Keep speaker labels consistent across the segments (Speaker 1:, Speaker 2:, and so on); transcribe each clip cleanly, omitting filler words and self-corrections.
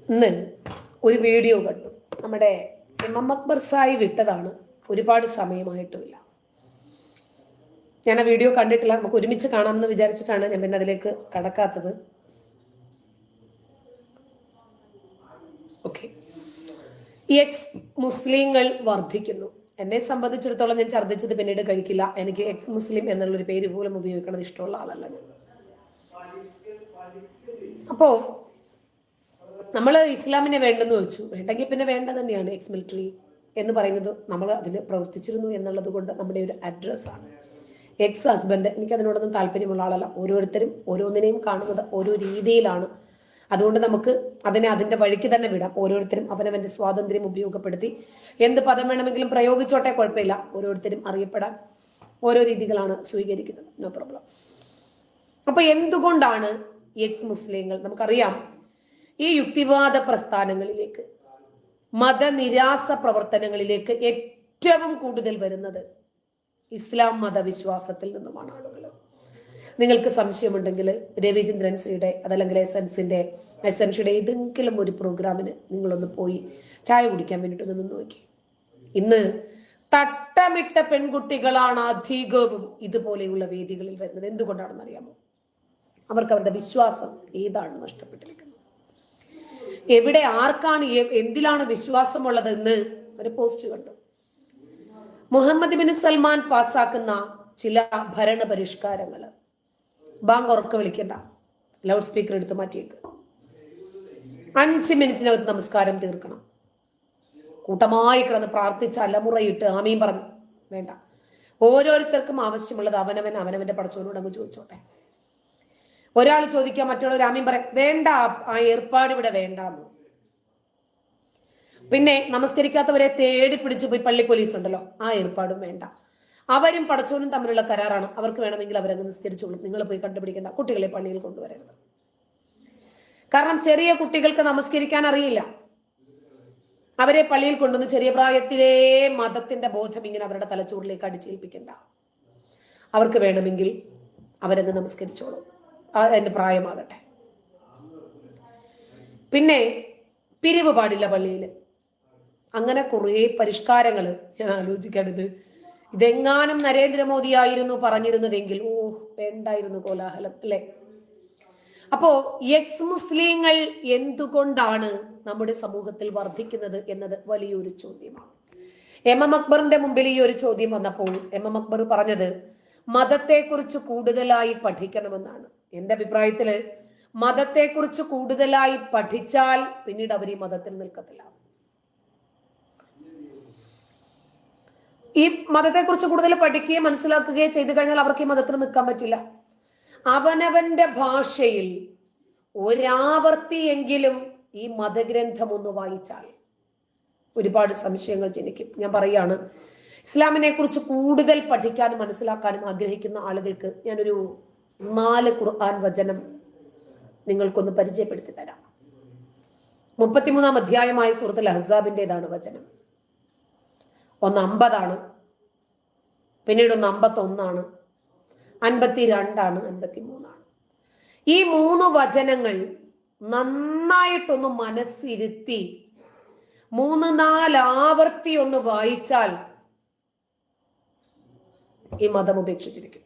Speaker 1: ഇന്ന് ഒരു വീഡിയോ കണ്ടു. നമ്മുടെ ഇമാം അക്ബർ സാഹിബ് വിട്ടതാണ്. ഒരുപാട് സമയമായിട്ടുമില്ല. ഞാൻ ആ വീഡിയോ കണ്ടിട്ടില്ല. നമുക്ക് ഒരുമിച്ച് കാണാമെന്ന് വിചാരിച്ചിട്ടാണ് ഞാൻ പിന്നെ അതിലേക്ക് കടക്കാത്തത്. ഓക്കെ. എക്സ് മുസ്ലിങ്ങൾ വർദ്ധിക്കുന്നു. എന്നെ സംബന്ധിച്ചിടത്തോളം ഞാൻ ഛർദ്ദിച്ചത് പിന്നീട് കഴിക്കില്ല. എനിക്ക് എക്സ് മുസ്ലിം എന്നുള്ളൊരു പേര് പോലും ഉപയോഗിക്കുന്നത് ഇഷ്ടമുള്ള ആളല്ല ഞാൻ. അപ്പോ നമ്മൾ ഇസ്ലാമിനെ വേണ്ടെന്ന് വെച്ചു. വേണ്ടെങ്കിൽ പിന്നെ വേണ്ട തന്നെയാണ്. എക്സ് മിലിറ്ററി എന്ന് പറയുന്നത് നമ്മൾ അതിൽ പ്രവർത്തിച്ചിരുന്നു എന്നുള്ളത് കൊണ്ട് നമ്മുടെ ഒരു അഡ്രസ്സാണ്. എക്സ് ഹസ്ബൻഡ്, എനിക്ക് അതിനോടൊന്നും താല്പര്യമുള്ള ആളല്ല. ഓരോരുത്തരും ഓരോന്നിനെയും കാണുന്നത് ഓരോ രീതിയിലാണ്. അതുകൊണ്ട് നമുക്ക് അതിനെ അതിൻ്റെ വഴിക്ക് തന്നെ വിടാം. ഓരോരുത്തരും അവനവൻ്റെ സ്വാതന്ത്ര്യം ഉപയോഗപ്പെടുത്തി എന്ത് പദം വേണമെങ്കിലും പ്രയോഗിച്ചോട്ടെ, കുഴപ്പമില്ല. ഓരോരുത്തരും അറിയപ്പെടാൻ ഓരോ രീതികളാണ് സ്വീകരിക്കുന്നത്. No problem. അപ്പൊ എന്തുകൊണ്ടാണ് എക്സ് മുസ്ലിങ്ങൾ, നമുക്കറിയാം, ഈ യുക്തിവാദ പ്രസ്ഥാനങ്ങളിലേക്ക്, മതനിരാസ പ്രവർത്തനങ്ങളിലേക്ക് ഏറ്റവും കൂടുതൽ വരുന്നത് ഇസ്ലാം മതവിശ്വാസത്തിൽ നിന്നുമാണ് ആളുകൾ. നിങ്ങൾക്ക് സംശയമുണ്ടെങ്കിൽ രവിചന്ദ്രൻ സിയുടെ അതല്ലെങ്കിൽ എസൻസിയുടെ ഏതെങ്കിലും ഒരു പ്രോഗ്രാമിന് നിങ്ങളൊന്ന് പോയി ചായ കുടിക്കാൻ വേണ്ടിയിട്ട് നിന്ന് നോക്കി. ഇന്ന് തട്ടമിട്ട പെൺകുട്ടികളാണ് അധികവും ഇതുപോലെയുള്ള വേദികളിൽ വരുന്നത്. എന്തുകൊണ്ടാണെന്ന് അറിയാമോ? അവർക്ക് അവരുടെ വിശ്വാസം ഏതാണ് നഷ്ടപ്പെട്ടിരിക്കുന്നത്. എവിടെ, ആർക്കാണ്, എന്തിലാണ് വിശ്വാസമുള്ളത് എന്ന് ഒരു പോസ്റ്റ് കണ്ടു. മുഹമ്മദ് ബിൻ സൽമാൻ പാസ്സാക്കുന്ന ചില ഭരണ പരിഷ്കാരങ്ങൾ, ബാങ്ക് ഉറക്ക വിളിക്കണ്ട, ലൗഡ് സ്പീക്കർ എടുത്ത് മാറ്റിയേക്ക്, 5 മിനിറ്റിനകത്ത് നമസ്കാരം തീർക്കണം, കൂട്ടമായി കിടന്ന് പ്രാർത്ഥിച്ച് അലമുറയിട്ട് ആമീൻ പറഞ്ഞു, വേണ്ട. ഓരോരുത്തർക്കും ആവശ്യമുള്ളത് അവനവന്റെ പടച്ചവനോട് അങ്ങ് ചോദിച്ചോട്ടെ. ഒരാൾ ചോദിക്കാം, മറ്റുള്ളവർ ആമീൻ പറയാം, വേണ്ട, ആ ഏർപ്പാട് ഇവിടെ വേണ്ടാന്ന്. പിന്നെ നമസ്കരിക്കാത്തവരെ തേടി പിടിച്ചു പോയി പള്ളി പോലീസ് ഉണ്ടല്ലോ, ആ ഏർപ്പാടും വേണ്ട. അവരും പടച്ചവനും തമ്മിലുള്ള കരാറാണ്. അവർക്ക് വേണമെങ്കിൽ അവരങ്ങ് നിസ്കരിച്ചോളും. നിങ്ങൾ പോയി കണ്ടുപിടിക്കേണ്ട. കുട്ടികളെ പള്ളിയിൽ കൊണ്ടുവരരുത്. കാരണം ചെറിയ കുട്ടികൾക്ക് നമസ്കരിക്കാൻ അറിയില്ല. അവരെ പള്ളിയിൽ കൊണ്ടുവന്ന് ചെറിയ പ്രായത്തിലേ മതത്തിന്റെ ബോധം ഇങ്ങനെ അവരുടെ തലച്ചോറിലേക്ക് അടിച്ചേൽപ്പിക്കണ്ട. അവർക്ക് വേണമെങ്കിൽ അവരങ്ങ് നമസ്കരിച്ചോളും. അതിന്റെ പ്രായമാകട്ടെ. പിന്നെ പിരിവ് പാടില്ല പള്ളിയിൽ. അങ്ങനെ കുറേ പരിഷ്കാരങ്ങൾ ഞാൻ ആലോചിക്കരുത്. ഇതെങ്ങാനും നരേന്ദ്രമോദി ആയിരുന്നു പറഞ്ഞിരുന്നതെങ്കിൽ വേണ്ടായിരുന്നു കോലാഹലം, അല്ലെ? അപ്പോ എക്സ് മുസ്ലിങ്ങൾ എന്തുകൊണ്ടാണ് നമ്മുടെ സമൂഹത്തിൽ വർദ്ധിക്കുന്നത് എന്നത് വലിയൊരു ചോദ്യമാണ്. എം അക്ബറിന്റെ മുമ്പിൽ ഈ ഒരു ചോദ്യം വന്നപ്പോൾ എം അക്ബർ പറഞ്ഞത് മതത്തെക്കുറിച്ച് കൂടുതലായി പഠിക്കണമെന്നാണ്. എന്റെ അഭിപ്രായത്തില് മതത്തെക്കുറിച്ച് കൂടുതലായി പഠിച്ചാൽ പിന്നീട് അവർ ഈ മതത്തിൽ നിൽക്കത്തില്ല. ഈ മതത്തെക്കുറിച്ച് കൂടുതൽ പഠിക്കുകയും മനസ്സിലാക്കുകയും ചെയ്തു കഴിഞ്ഞാൽ അവർക്ക് ഈ മതത്തിൽ നിൽക്കാൻ പറ്റില്ല. അവനവന്റെ ഭാഷയിൽ ഒരാവർത്തിയെങ്കിലും ഈ മതഗ്രന്ഥം ഒന്ന് വായിച്ചാൽ ഒരുപാട് സംശയങ്ങൾ ജനിക്കും. ഞാൻ പറയാണ്, ഇസ്ലാമിനെ കുറിച്ച് കൂടുതൽ പഠിക്കാനും മനസ്സിലാക്കാനും ആഗ്രഹിക്കുന്ന ആളുകൾക്ക് ഞാനൊരു 4 ഖുർആൻ വചനം നിങ്ങൾക്കൊന്ന് പരിചയപ്പെടുത്തി തരാം. 33-ാം അധ്യായമായ സൂറത്തുൽ അഹ്സാബിൻ്റെതാണ് വചനം. ഒന്ന് 50 പിന്നീട് ഒന്ന് 51, 52, 53. ഈ 3 വചനങ്ങൾ നന്നായിട്ടൊന്ന് മനസ്സിരുത്തി 3-4 ആവർത്തി ഒന്ന് വായിച്ചാൽ ഈ മതം ഉപേക്ഷിച്ചിരിക്കും.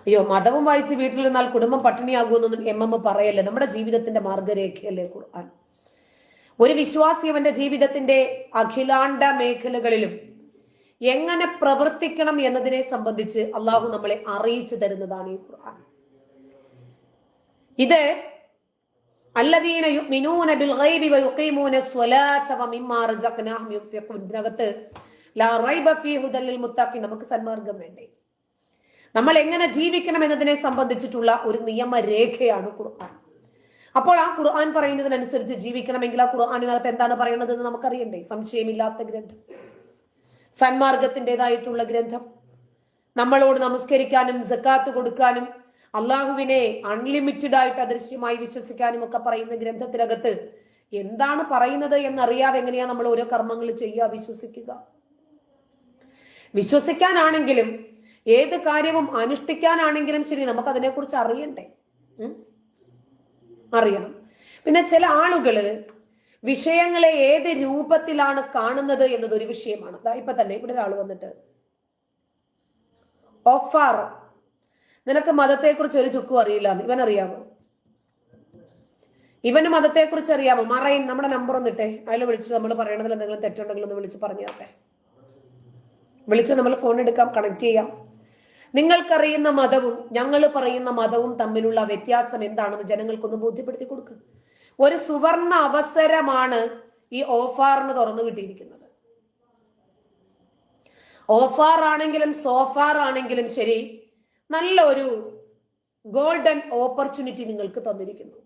Speaker 1: അയ്യോ, മതവും വായിച്ച് വീട്ടിലിരുന്നാൽ കുടുംബം പട്ടിണിയാകുമെന്നൊന്നും എം പറയല്ലേ. നമ്മുടെ ജീവിതത്തിന്റെ മാർഗരേഖയല്ലേ ഖുർആൻ. ഒരു വിശ്വാസി അവന്റെ ജീവിതത്തിന്റെ അഖിലാണ്ട മേഖലകളിലും എങ്ങനെ പ്രവർത്തിക്കണം എന്നതിനെ സംബന്ധിച്ച് അള്ളാഹു നമ്മളെ അറിയിച്ചു തരുന്നതാണ് ഈ ഖുർആൻ. ഇത് അല്ലദീന യുഅ്മിനൂന ബിൽ ഗൈബി വയുഖീമൂന സ്വലാത്ത വമിമ്മാ റസഖ്നാഹും യുൻഫിഖൂൻ. ഇതിനകത്ത് ലാ റൈബ ഫീ ഹുദൽ ലിൽ മുത്തഖീൻ. നമുക്ക് സന്മാർഗം വേണ്ടേ? നമ്മൾ എങ്ങനെ ജീവിക്കണം എന്നതിനെ സംബന്ധിച്ചിട്ടുള്ള ഒരു നിയമരേഖയാണ് ഖുർആൻ. അപ്പോൾ ആ ഖുർആൻ പറയുന്നതിനനുസരിച്ച് ജീവിക്കണമെങ്കിൽ ആ ഖുർആനിനകത്ത് എന്താണ് പറയുന്നത് എന്ന് നമുക്കറിയണ്ടേ? സംശയമില്ലാത്ത ഗ്രന്ഥം, സന്മാർഗത്തിൻ്റെതായിട്ടുള്ള ഗ്രന്ഥം, നമ്മളോട് നമസ്കരിക്കാനും സക്കാത്ത് കൊടുക്കാനും അള്ളാഹുവിനെ അൺലിമിറ്റഡ് ആയിട്ട് അദൃശ്യമായി വിശ്വസിക്കാനും ഒക്കെ പറയുന്ന ഗ്രന്ഥത്തിനകത്ത് എന്താണ് പറയുന്നത് എന്നറിയാതെ എങ്ങനെയാ നമ്മൾ ഓരോ കർമ്മങ്ങൾ ചെയ്യുക? വിശ്വസിക്കാനാണെങ്കിലും ഏത് കാര്യവും അനുഷ്ഠിക്കാനാണെങ്കിലും ശരി, നമുക്ക് അതിനെക്കുറിച്ച് അറിയണ്ടേ? അറിയണം. പിന്നെ ചില ആളുകള് വിഷയങ്ങളെ ഏത് രൂപത്തിലാണ് കാണുന്നത് എന്നത് ഒരു വിഷയമാണ്. ഇപ്പൊ തന്നെ ഇവിടെ ഒരാൾ വന്നിട്ട്, ഓഫാർ, നിനക്ക് മതത്തെക്കുറിച്ച് ഒരു ചുക്കും അറിയില്ല, ഇവൻ അറിയാമോ? ഇവന് മതത്തെക്കുറിച്ച് അറിയാമോ? മറൈൻ നമ്മുടെ നമ്പർ ഒന്നിട്ടെ, അതിൽ വിളിച്ചിട്ട് നമ്മൾ പറയണതിൽ എന്തെങ്കിലും തെറ്റുണ്ടെങ്കിൽ ഒന്ന് വിളിച്ച് പറഞ്ഞു തരട്ടെ. വിളിച്ച് നമ്മൾ ഫോൺ എടുക്കാം, കണക്ട് ചെയ്യാം. നിങ്ങൾക്കറിയുന്ന മതവും ഞങ്ങൾ പറയുന്ന മതവും തമ്മിലുള്ള വ്യത്യാസം എന്താണെന്ന് ജനങ്ങൾക്കൊന്ന് ബോധ്യപ്പെടുത്തി കൊടുക്കുക. ഒരു സുവർണ അവസരമാണ് ഈ ഓഫാറിന് തുറന്നു കിട്ടിയിരിക്കുന്നത്. ഓഫാർ ആണെങ്കിലും സോഫാർ ആണെങ്കിലും ശരി, നല്ല ഒരു ഗോൾഡൻ ഓപ്പർച്യൂണിറ്റി നിങ്ങൾക്ക് തന്നിരിക്കുന്നു.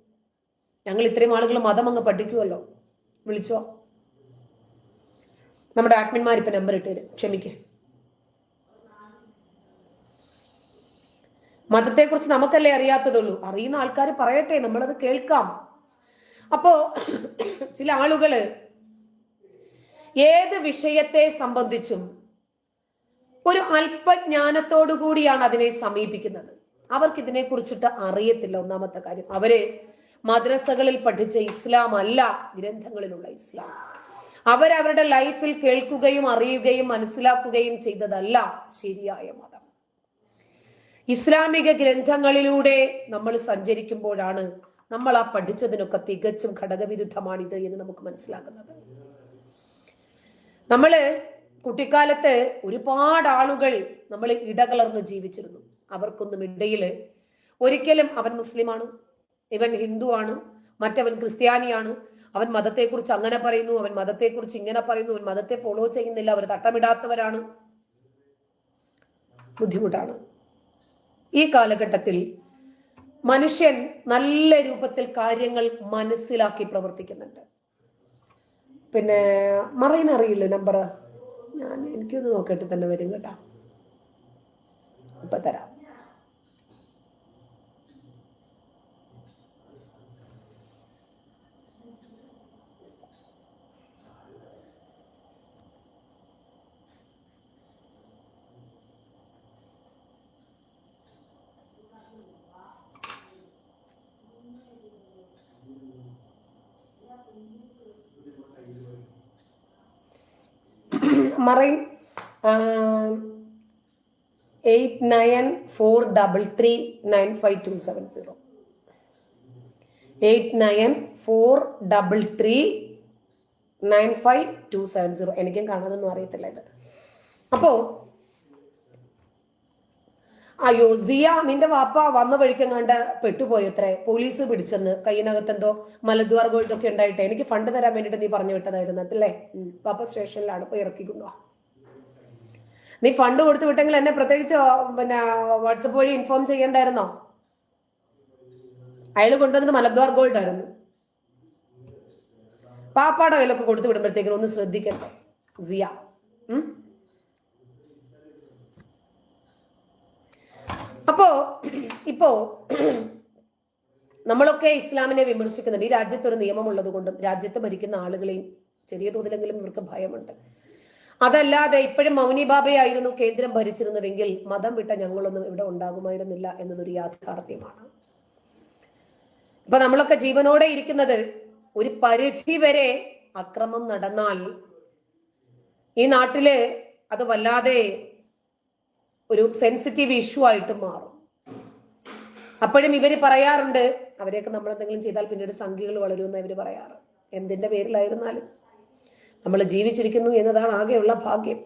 Speaker 1: ഞങ്ങൾ ഇത്രയും ആളുകൾ മതം അങ്ങ് പഠിക്കുമല്ലോ, വിളിച്ചോ. നമ്മുടെ ആഡ്മിന്മാർ ഇപ്പൊ നമ്പർ ഇട്ട് തരും. ക്ഷമിക്കേ, മതത്തെക്കുറിച്ച് നമുക്കല്ലേ അറിയാത്തതുള്ളൂ, അറിയുന്ന ആൾക്കാർ പറയട്ടെ, നമ്മളത് കേൾക്കാം. അപ്പോ ചില ആളുകള് ഏത് വിഷയത്തെ സംബന്ധിച്ചും ഒരു അല്പജ്ഞാനത്തോടു കൂടിയാണ് അതിനെ സമീപിക്കുന്നത്. അവർക്ക് ഇതിനെ കുറിച്ചിട്ട് അറിയത്തില്ല. ഒന്നാമത്തെ കാര്യം, അവര് മദ്രസകളിൽ പഠിച്ച ഇസ്ലാം അല്ല ഗ്രന്ഥങ്ങളിലുള്ള ഇസ്ലാം. അവരവരുടെ ലൈഫിൽ കേൾക്കുകയും അറിയുകയും മനസ്സിലാക്കുകയും ചെയ്തതല്ല ശരിയായ മതം. ഇസ്ലാമിക ഗ്രന്ഥങ്ങളിലൂടെ നമ്മൾ സഞ്ചരിക്കുമ്പോഴാണ് നമ്മൾ ആ പഠിച്ചതിനൊക്കെ തികച്ചും ഘടകവിരുദ്ധമാണിത് എന്ന് നമുക്ക് മനസ്സിലാകുന്നത്. നമ്മള് കുട്ടിക്കാലത്ത് ഒരുപാട് ആളുകൾ നമ്മൾ ഇടകലർന്ന് ജീവിച്ചിരുന്നു. അവർക്കൊന്നും ഇടയില് ഒരിക്കലും അവൻ മുസ്ലിമാണ്, ഇവൻ ഹിന്ദു ആണ്, മറ്റവൻ ക്രിസ്ത്യാനിയാണ്, അവൻ മതത്തെക്കുറിച്ച് അങ്ങനെ പറയുന്നു, അവൻ മതത്തെക്കുറിച്ച് ഇങ്ങനെ പറയുന്നു, അവൻ മതത്തെ ഫോളോ ചെയ്യുന്നില്ല, അവർ തട്ടമിടാത്തവരാണ്. ബുദ്ധിമുട്ടാണ്. ഈ കാലഘട്ടത്തിൽ മനുഷ്യൻ നല്ല രൂപത്തിൽ കാര്യങ്ങൾ മനസ്സിലാക്കി പ്രവർത്തിക്കുന്നുണ്ട്. പിന്നെ മറൈൻ അറിയില്ല നമ്പർ, എനിക്കൊന്ന് നോക്കിയിട്ട് തന്നെ വരും കേട്ടാ, ഇപ്പൊ തരാം. മറൈൻ 8943395270 8943395270. എനിക്കും കാണാനൊന്നും അറിയത്തില്ല ഇത്. അപ്പോ അയ്യോ സിയ, നിന്റെ വാപ്പ വന്ന വഴിക്കും കണ്ട് പെട്ടുപോയത്രേ, പോലീസ് പിടിച്ചെന്ന്, കയ്യിനകത്ത് എന്തോ മലദ്വാർ ഗോൾഡ് ഒക്കെ ഉണ്ടായിട്ട് എനിക്ക് ഫണ്ട് തരാൻ വേണ്ടിട്ട് നീ പറഞ്ഞു വിട്ടതായിരുന്നു അല്ലേ? വാപ്പ സ്റ്റേഷനിലാണ്, ഇപ്പൊ ഇറക്കിക്കൊണ്ടോ. നീ ഫണ്ട് കൊടുത്തു വിട്ടെങ്കിൽ എന്നെ പ്രത്യേകിച്ച് പിന്നെ വാട്സപ്പ് വഴി ഇൻഫോം ചെയ്യണ്ടായിരുന്നോ? അയാൾ കൊണ്ടുവന്നത് മലദ്വാർ ഗോൾഡ് ആയിരുന്നു. പാപ്പാടെ കയ്യിലൊക്കെ കൊടുത്തു വിടുമ്പോഴത്തേക്കും ഒന്ന് ശ്രദ്ധിക്കട്ടെ സിയ. അപ്പോ ഇപ്പോ നമ്മളൊക്കെ ഇസ്ലാമിനെ വിമർശിക്കുന്നുണ്ട്. ഈ രാജ്യത്തൊരു നിയമമുള്ളത് കൊണ്ടും രാജ്യത്ത് ഭരിക്കുന്ന ആളുകളെയും ചെറിയ തോതിലെങ്കിലും ഇവർക്ക് ഭയമുണ്ട്. അതല്ലാതെ ഇപ്പോഴും മൗനി ബാബയായിരുന്നു കേന്ദ്രം ഭരിച്ചിരുന്നതെങ്കിൽ മതം വിട്ട ഞങ്ങളൊന്നും ഇവിടെ ഉണ്ടാകുമായിരുന്നില്ല എന്നതൊരു യാഥാർത്ഥ്യമാണ്. ഇപ്പൊ നമ്മളൊക്കെ ജീവനോടെ ഇരിക്കുന്നത് ഒരു പരിധി വരെ അക്രമം നടന്നാൽ ഈ നാട്ടില് അത് വല്ലാതെ ഒരു സെൻസിറ്റീവ് ഇഷ്യൂ ആയിട്ട് മാറും. അപ്പോഴും ഇവര് പറയാറുണ്ട്, അവരെയൊക്കെ നമ്മൾ എന്തെങ്കിലും ചെയ്താൽ പിന്നീട് സംഖ്യകൾ വളരുമെന്ന് ഇവര് പറയാറ്. എന്തിന്റെ പേരിലായിരുന്നാലും നമ്മൾ ജീവിച്ചിരിക്കുന്നു എന്നതാണ് ആകെയുള്ള ഭാഗ്യം.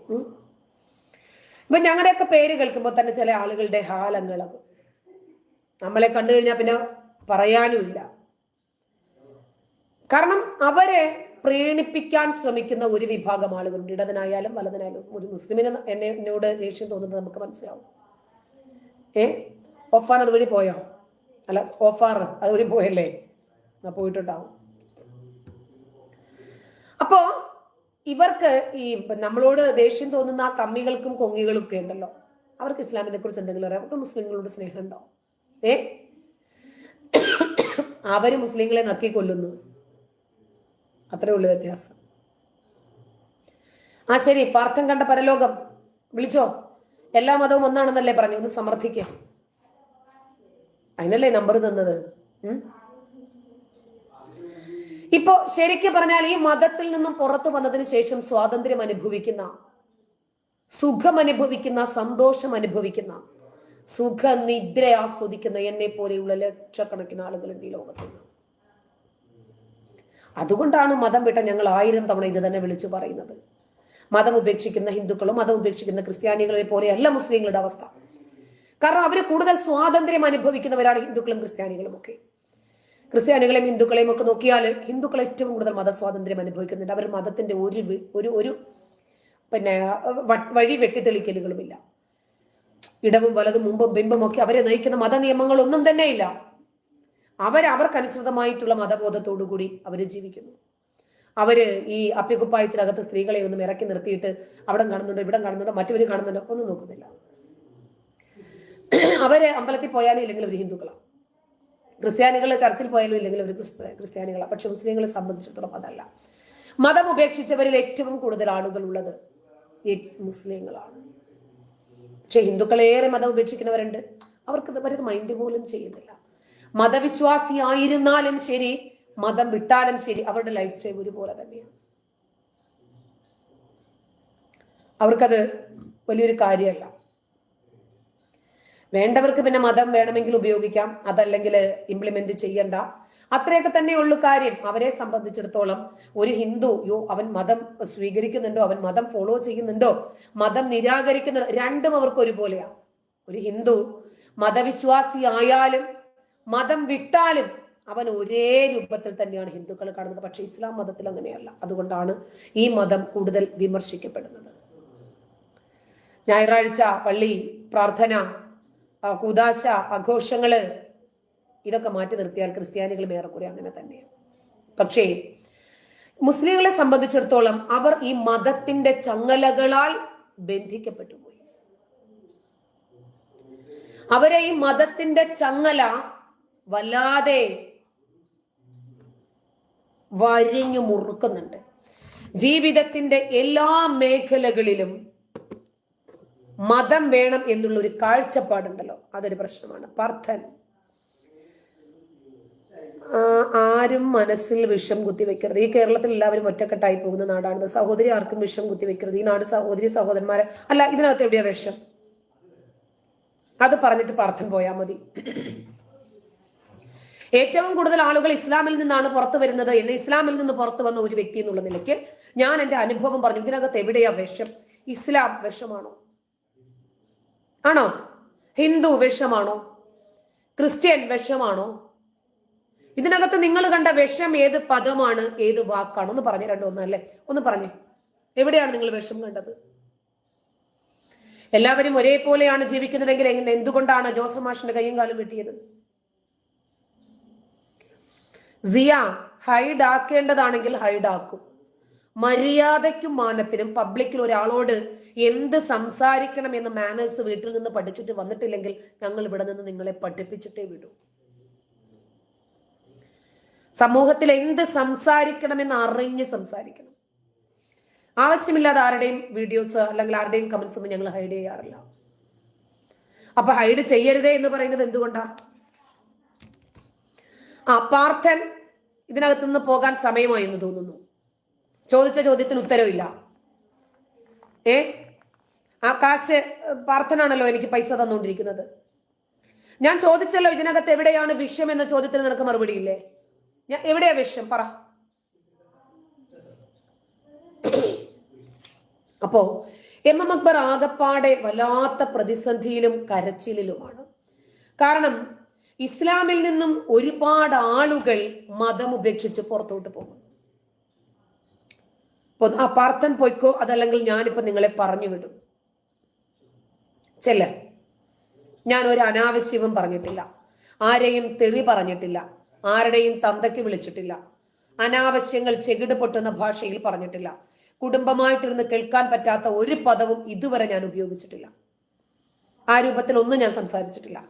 Speaker 1: ഇപ്പൊ ഞങ്ങളുടെയൊക്കെ പേര് കേൾക്കുമ്പോൾ തന്നെ ചില ആളുകളുടെ ഹാലങ്ങളാകും. നമ്മളെ കണ്ടു കഴിഞ്ഞാൽ പിന്നെ പറയാനുമില്ല. കാരണം അവരെ പ്രീണിപ്പിക്കാൻ ശ്രമിക്കുന്ന ഒരു വിഭാഗം ആളുകളുണ്ട്. ഇടതിനായാലും വലതിനായാലും. ഒരു മുസ്ലിമിന് എന്നോട് ദേഷ്യം തോന്നുന്നത് നമുക്ക് മനസ്സിലാവും. ഓഫാൻ അതുവഴി പോയോ? അല്ല, ഓഫാർ അതുവഴി പോയല്ലേ? പോയിട്ടുണ്ടാവും. അപ്പോ ഇവർക്ക് ഈ നമ്മളോട് ദേഷ്യം തോന്നുന്ന ആ കമ്മികൾക്കും കൊങ്ങികളും ഒക്കെ ഉണ്ടല്ലോ, അവർക്ക് ഇസ്ലാമിനെ കുറിച്ച് എന്തെങ്കിലും അറിയാം? അവർക്ക് മുസ്ലിങ്ങളോട് സ്നേഹം ഉണ്ടോ? അവര് മുസ്ലിങ്ങളെ നക്കി കൊല്ലുന്നു, അത്രേ ഉള്ളു വ്യത്യാസം. ആ ശരി, പാർത്ഥം കണ്ട പരലോകം വിളിച്ചോ. എല്ലാ മതവും ഒന്നാണെന്നല്ലേ പറഞ്ഞു? ഒന്ന് സമർത്ഥിക്കുക. അതിനല്ലേ നമ്പർ തന്നത്. ഇപ്പോ ശരിക്കും പറഞ്ഞാൽ ഈ മതത്തിൽ നിന്നും പുറത്തു വന്നതിന് ശേഷം സ്വാതന്ത്ര്യം അനുഭവിക്കുന്ന, സുഖം അനുഭവിക്കുന്ന, സന്തോഷം അനുഭവിക്കുന്ന, സുഖ നിദ്ര ആസ്വദിക്കുന്ന എന്നെ പോലെയുള്ള ലക്ഷക്കണക്കിന് ആളുകളുണ്ട് ഈ ലോകത്ത്. അതുകൊണ്ടാണ് മതം വിട്ട ഞങ്ങൾ 1000 തവണ ഇത് തന്നെ വിളിച്ചു പറയുന്നത്. മതം ഉപേക്ഷിക്കുന്ന ഹിന്ദുക്കളും മതം ഉപേക്ഷിക്കുന്ന ക്രിസ്ത്യാനികളെ പോലെയല്ല മുസ്ലിങ്ങളുടെ അവസ്ഥ. കാരണം അവർ കൂടുതൽ സ്വാതന്ത്ര്യം അനുഭവിക്കുന്നവരാണ് ഹിന്ദുക്കളും ക്രിസ്ത്യാനികളും ഒക്കെ. ക്രിസ്ത്യാനികളെയും ഹിന്ദുക്കളെയും ഒക്കെ നോക്കിയാൽ ഹിന്ദുക്കൾ ഏറ്റവും കൂടുതൽ മതസ്വാതന്ത്ര്യം അനുഭവിക്കുന്നുണ്ട്. അവർ മതത്തിന്റെ ഒരു പിന്നെ വഴി വെട്ടിത്തെളിക്കലുകളുമില്ല. ഇടവും വലതും മുമ്പും ബിംബും ഒക്കെ അവരെ നയിക്കുന്ന മത നിയമങ്ങളൊന്നും തന്നെ ഇല്ല. അവർക്കനുസൃതമായിട്ടുള്ള മതബോധത്തോടു കൂടി അവർ ജീവിക്കുന്നു. അവര് ഈ അപ്പിക്കുപ്പായത്തിനകത്ത് സ്ത്രീകളെ ഒന്നും ഇറക്കി നിർത്തിയിട്ട് അവിടെ കാണുന്നുണ്ടോ ഇവിടെ കാണുന്നുണ്ടോ മറ്റവര് കാണുന്നുണ്ടോ ഒന്നും നോക്കുന്നില്ല. അവര് അമ്പലത്തിൽ പോയാലും ഇല്ലെങ്കിൽ അവർ ഹിന്ദുക്കളാണ്. ക്രിസ്ത്യാനികൾ ചർച്ചിൽ പോയാലും ഇല്ലെങ്കിൽ അവർ ക്രിസ്ത്യാനികളാണ്. പക്ഷെ മുസ്ലിങ്ങളെ സംബന്ധിച്ചിടത്തോളം അതല്ല. മതം ഉപേക്ഷിച്ചവരിൽ ഏറ്റവും കൂടുതൽ ആളുകൾ ഉള്ളത് മുസ്ലിങ്ങളാണ്. പക്ഷെ ഹിന്ദുക്കളേറെ മതം ഉപേക്ഷിക്കുന്നവരുണ്ട്. അവർക്ക് മൈൻഡ് പോലും ചെയ്യുന്നില്ല. മതവിശ്വാസി ആയിരുന്നാലും ശരി, മതം വിട്ടാലും ശരി, അവരുടെ ലൈഫ് സ്റ്റൈൽ ഒരുപോലെ തന്നെയാണ്. അവർക്കത് വലിയൊരു കാര്യമല്ല. വേണ്ടവർക്ക് പിന്നെ മതം വേണമെങ്കിൽ ഉപയോഗിക്കാം, അതല്ലെങ്കിൽ ഇംപ്ലിമെന്റ് ചെയ്യണ്ട, അത്രയൊക്കെ തന്നെയുള്ളൂ കാര്യം. അവരെ സംബന്ധിച്ചിടത്തോളം ഒരു ഹിന്ദു അവൻ മതം സ്വീകരിക്കുന്നുണ്ടോ, അവൻ മതം ഫോളോ ചെയ്യുന്നുണ്ടോ, മതം നിരാകരിക്കുന്നുണ്ടോ, രണ്ടും അവർക്ക് ഒരുപോലെയാണ്. ഒരു ഹിന്ദു മതവിശ്വാസി ആയാലും മതം വിട്ടാലും അവൻ ഒരേ രൂപത്തിൽ തന്നെയാണ് ഹിന്ദുക്കൾ കാണുന്നത്. പക്ഷെ ഇസ്ലാം മതത്തിൽ അങ്ങനെയല്ല. അതുകൊണ്ടാണ് ഈ മതം കൂടുതൽ വിമർശിക്കപ്പെടുന്നത്. ഞായറാഴ്ച പള്ളി, പ്രാർത്ഥന, കൂദാശ, ആഘോഷങ്ങള്, ഇതൊക്കെ മാറ്റി നിർത്തിയാൽ ക്രിസ്ത്യാനികളും ഏറെക്കുറെ അങ്ങനെ തന്നെയാണ്. പക്ഷേ മുസ്ലിങ്ങളെ സംബന്ധിച്ചിടത്തോളം അവർ ഈ മതത്തിന്റെ ചങ്ങലകളാൽ ബന്ധിക്കപ്പെട്ടു പോയി. അവരെ ഈ മതത്തിന്റെ ചങ്ങല വല്ലാതെ വരിഞ്ഞു മുറുക്കുന്നുണ്ട്. ജീവിതത്തിന്റെ എല്ലാ മേഖലകളിലും മതം വേണം എന്നുള്ള ഒരു കാഴ്ചപ്പാടുണ്ടല്ലോ, അതൊരു പ്രശ്നമാണ്. പാർത്ഥൻ, ആരും മനസ്സിൽ വിഷം കുത്തിവെക്കരുത്. ഈ കേരളത്തിൽ എല്ലാവരും ഒറ്റക്കെട്ടായി പോകുന്ന നാടാണ്. സഹോദരി ആർക്കും വിഷം കുത്തിവെക്കരുത്. ഈ നാട് സഹോദരി സഹോദരന്മാരെ അല്ല. ഇതിനകത്ത് എവിടെയാ വിഷം? അത് പറഞ്ഞിട്ട് പാർത്ഥൻ പോയാൽ മതി. ഏറ്റവും കൂടുതൽ ആളുകൾ ഇസ്ലാമിൽ നിന്നാണ് പുറത്തു വരുന്നത് എന്ന് ഇസ്ലാമിൽ നിന്ന് പുറത്തു വന്ന ഒരു വ്യക്തി എന്നുള്ള നിലയ്ക്ക് ഞാൻ എന്റെ അനുഭവം പറഞ്ഞു. ഇതിനകത്ത് എവിടെയാ വിഷം? ഇസ്ലാം വിഷമാണോ? ആണോ? ഹിന്ദു വിഷമാണോ? ക്രിസ്ത്യൻ വിഷമാണോ? ഇതിനകത്ത് നിങ്ങൾ കണ്ട വിഷം ഏത് പദമാണ്, ഏത് വാക്കാണ്? ഒന്ന് പറഞ്ഞേ, രണ്ടൊന്നല്ലേ, ഒന്ന് പറഞ്ഞേ, എവിടെയാണ് നിങ്ങൾ വിഷം കണ്ടത്? എല്ലാവരും ഒരേപോലെയാണ് ജീവിക്കുന്നതെങ്കിൽ എന്തുകൊണ്ടാണ് ജോസഫ് മാഷിന്റെ കയ്യും കാലും വെട്ടിയത്? സിയ ഹൈഡ് ആക്കേണ്ടതാണെങ്കിൽ ഹൈഡ് ആക്കും. മര്യാദയ്ക്കും മാനത്തിനും പബ്ലിക്കിൽ ഒരാളോട് എന്ത് സംസാരിക്കണം എന്ന് മാനേഴ്സ് വീട്ടിൽ നിന്ന് പഠിച്ചിട്ട് വന്നിട്ടില്ലെങ്കിൽ ഞങ്ങൾ ഇവിടെ നിന്ന് നിങ്ങളെ പഠിപ്പിച്ചിട്ടേ വിടൂ. സമൂഹത്തിൽ എന്ത് സംസാരിക്കണമെന്ന് അറിഞ്ഞ് സംസാരിക്കണം. ആവശ്യമില്ലാതെ ആരുടെയും വീഡിയോസ് അല്ലെങ്കിൽ ആരുടെയും കമന്റ്സ് ഒന്നും ഞങ്ങൾ ഹൈഡ് ചെയ്യാറില്ല. അപ്പൊ ഹൈഡ് ചെയ്യരുതേ എന്ന് പറയുന്നത് എന്തുകൊണ്ടാ? പാർത്ഥൻ ഇതിനകത്ത് നിന്ന് പോകാൻ സമയമായി എന്ന് തോന്നുന്നു. ചോദിച്ച ചോദ്യത്തിന് ഉത്തരവില്ല. ആ കാശ് പാർത്ഥനാണല്ലോ എനിക്ക് പൈസ തന്നുകൊണ്ടിരിക്കുന്നത്. ഞാൻ ചോദിച്ചല്ലോ ഇതിനകത്ത് എവിടെയാണ് വിഷം എന്ന ചോദ്യത്തിന് നിനക്ക് മറുപടി ഇല്ലേ? എവിടെയാ വിഷം പറ. അപ്പോ എം അക്ബർ ആകപ്പാടെ വല്ലാത്ത പ്രതിസന്ധിയിലും കരച്ചിലുമാണ്. കാരണം ഇസ്ലാമിൽ നിന്നും ഒരുപാട് ആളുകൾ മതം ഉപേക്ഷിച്ച് പുറത്തോട്ട് പോകുന്നു. ആ പാർത്ഥൻ പോയിക്കോ, അതല്ലെങ്കിൽ ഞാനിപ്പോ നിങ്ങളെ പറഞ്ഞു വിടും. ചെല്ല, ഞാൻ ഒരു അനാവശ്യവും പറഞ്ഞിട്ടില്ല, ആരെയും തെറി പറഞ്ഞിട്ടില്ല, ആരുടെയും തന്തയ്ക്ക് വിളിച്ചിട്ടില്ല, അനാവശ്യങ്ങൾ ചെകിട് പൊട്ടുന്ന ഭാഷയിൽ പറഞ്ഞിട്ടില്ല, കുടുംബമായിട്ടിരുന്ന് കേൾക്കാൻ പറ്റാത്ത ഒരു പദവും ഇതുവരെ ഞാൻ ഉപയോഗിച്ചിട്ടില്ല. ആ രൂപത്തിൽ ഒന്നും ഞാൻ സംസാരിച്ചിട്ടില്ല.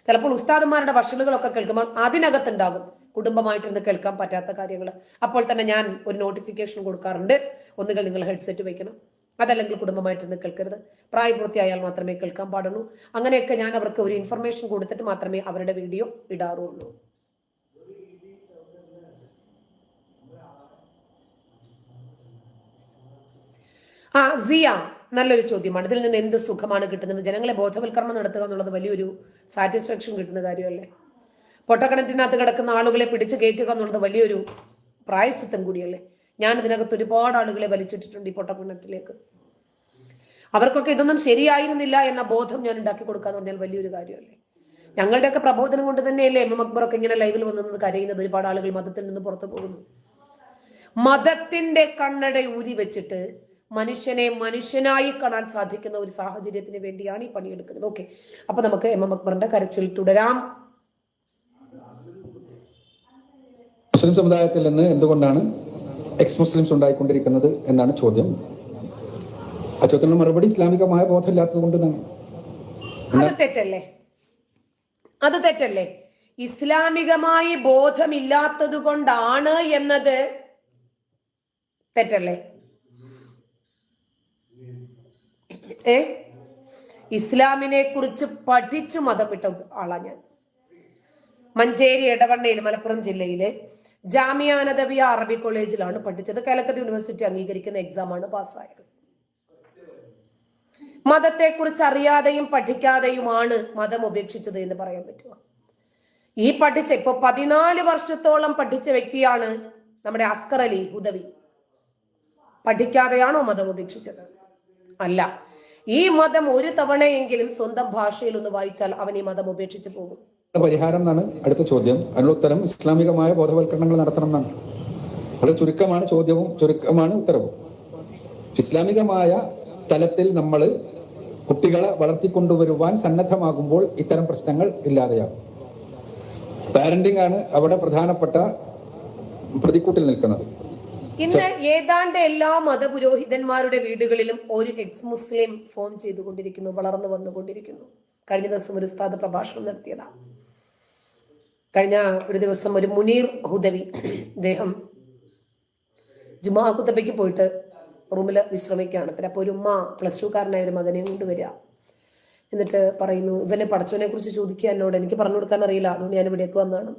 Speaker 1: ചിലപ്പോൾ ഉസ്താദന്മാരുടെ വഷളുകളൊക്കെ കേൾക്കുമ്പോൾ അതിനകത്തുണ്ടാകും കുടുംബമായിട്ടിരുന്ന് കേൾക്കാൻ പറ്റാത്ത കാര്യങ്ങൾ. അപ്പോൾ തന്നെ ഞാൻ ഒരു നോട്ടിഫിക്കേഷൻ കൊടുക്കാറുണ്ട്, ഒന്നുകിൽ നിങ്ങൾ ഹെഡ്സെറ്റ് വെക്കണം, അതല്ലെങ്കിൽ കുടുംബമായിട്ടൊന്നും കേൾക്കരുത്, പ്രായപൂർത്തിയായാൽ മാത്രമേ കേൾക്കാൻ പാടുള്ളൂ. അങ്ങനെയൊക്കെ ഞാൻ അവർക്ക് ഒരു ഇൻഫർമേഷൻ കൊടുത്തിട്ട് മാത്രമേ അവരുടെ വീഡിയോ ഇടാറുള്ളൂ. സിയ, നല്ലൊരു ചോദ്യമാണ്. ഇതിൽ നിന്ന് എന്ത് സുഖമാണ് കിട്ടുന്നത്? ജനങ്ങളെ ബോധവൽക്കരണം നടത്തുക എന്നുള്ളത് വലിയൊരു സാറ്റിസ്ഫാക്ഷൻ കിട്ടുന്ന കാര്യമല്ലേ? പൊട്ടക്കിണറ്റിനകത്ത് കിടക്കുന്ന ആളുകളെ പിടിച്ചു കയറ്റുക എന്നുള്ളത് വലിയൊരു പ്രായശ്ചിത്തം കൂടിയല്ലേ? ഞാൻ ഇതിനകത്ത് ഒരുപാട് ആളുകളെ വലിച്ചിട്ടിട്ടുണ്ട് ഈ പൊട്ടക്കിണറ്റിലേക്ക്. അവർക്കൊക്കെ ഇതൊന്നും ശരിയായിരുന്നില്ല എന്ന ബോധം ഞാൻ ഉണ്ടാക്കി കൊടുക്കാന്ന് പറഞ്ഞാൽ വലിയൊരു കാര്യമല്ലേ? ഞങ്ങളുടെയൊക്കെ പ്രബോധനം കൊണ്ട് തന്നെയല്ലേ എം അക്ബറൊക്കെ ഇങ്ങനെ ലൈവിൽ വന്നത് കരയുന്നത്? ഒരുപാട് ആളുകൾ മതത്തിൽ നിന്ന് പുറത്തു പോകുന്നു. മതത്തിന്റെ കണ്ണട ഊരി വെച്ചിട്ട് മനുഷ്യനെ മനുഷ്യനായി കാണാൻ സാധിക്കുന്ന ഒരു സാഹചര്യത്തിന് വേണ്ടിയാണ് ഈ പണിയെടുക്കുന്നത്. ഓക്കെ, അപ്പൊ നമുക്ക് എം അക്ബറിന്റെ കരച്ചിൽ തുടരാം.
Speaker 2: മുസ്ലിം സമുദായത്തിൽ നിന്ന് എന്തുകൊണ്ടാണ് എക്സ് മുസ്ലിംസ് ഉണ്ടായിക്കൊണ്ടിരിക്കുന്നത് എന്നാണ് ചോദ്യം. ആ ചോദ്യത്തിനുള്ള മറുപടി ഇസ്ലാമികമായ ബോധമില്ലാത്തത് കൊണ്ട്
Speaker 1: അത് തെറ്റല്ലേ? ഇസ്ലാമികമായി ബോധമില്ലാത്തത് കൊണ്ടാണ് എന്നത് തെറ്റല്ലേ? ഇസ്ലാമിനെ കുറിച്ച് പഠിച്ചു മതം വിട്ട ആളാ ഞാൻ. മഞ്ചേരി എടവണ്ണയിൽ മലപ്പുറം ജില്ലയിലെ ജാമിയ നദവിയ അറബി കോളേജിലാണ് പഠിച്ചത്. കാലിക്കറ്റ് യൂണിവേഴ്സിറ്റി അംഗീകരിക്കുന്ന എക്സാമാണ് പാസ്സായത്. മതത്തെക്കുറിച്ച് അറിയാതെയും പഠിക്കാതെയുമാണ് മതം ഉപേക്ഷിച്ചത് എന്ന് പറയാൻ പറ്റുമോ? ഈ ഇപ്പൊ 14 വർഷത്തോളം പഠിച്ച വ്യക്തിയാണ് നമ്മുടെ അസ്കർ അലി ഹുദവി. പഠിക്കാതെയാണോ മതം ഉപേക്ഷിച്ചത്? അല്ല. ഈ മതം ഒരു തവണയെങ്കിലും സ്വന്തം ഭാഷയിൽ ഒന്ന് വായിച്ചാൽ അവൻ ഈ മതം ഉപേക്ഷിച്ചു പോകും.
Speaker 2: പരിഹാരം എന്നാണ് അടുത്ത ചോദ്യം. അതിനുള്ള ഉത്തരം ഇസ്ലാമികമായ ബോധവൽക്കരണങ്ങൾ നടത്തണം എന്നാണ്. വളരെ ചുരുക്കമാണ് ചോദ്യവും ചുരുക്കമാണ് ഉത്തരവും. ഇസ്ലാമികമായ തലത്തിൽ നമ്മൾ കുട്ടികളെ വളർത്തിക്കൊണ്ടുവരുവാൻ സന്നദ്ധമാകുമ്പോൾ ഇത്തരം പ്രശ്നങ്ങൾ ഇല്ലാതെയാകും. പാരന്റിംഗ് ആണ് അവിടെ പ്രധാനപ്പെട്ട പ്രതിക്കൂട്ടിൽ നിൽക്കുന്നത്.
Speaker 1: ഇന്ന് ഏതാണ്ട് എല്ലാ മതപുരോഹിതന്മാരുടെ വീടുകളിലും ഒരു എക്സ് മുസ്ലിം ഫോം ചെയ്തുകൊണ്ടിരിക്കുന്നു, വളർന്നു വന്നുകൊണ്ടിരിക്കുന്നു. കഴിഞ്ഞ ദിവസം ഒരു ഉസ്താദ് പ്രഭാഷണം നടത്തിയതാണ്. കഴിഞ്ഞ ഒരു ദിവസം ഒരു മുനീർ ഹുദവി, അദ്ദേഹം ജുമാ കുത്തബയ്ക്ക് പോയിട്ട് റൂമിൽ വിശ്രമിക്കുകയാണ്. അപ്പോൾ ഒരു ഉമ്മ +2കാരനായ ഒരു മകനെയും കൊണ്ടുവരിക. എന്നിട്ട് പറയുന്നു, ഇവനെ പടച്ചവനെ കുറിച്ച് ചോദിക്കുക എന്നോട്, എനിക്ക് പറഞ്ഞു കൊടുക്കാൻ അറിയില്ല, അതുകൊണ്ട് ഞാൻ ഇവിടേക്ക് വന്നതാണ്.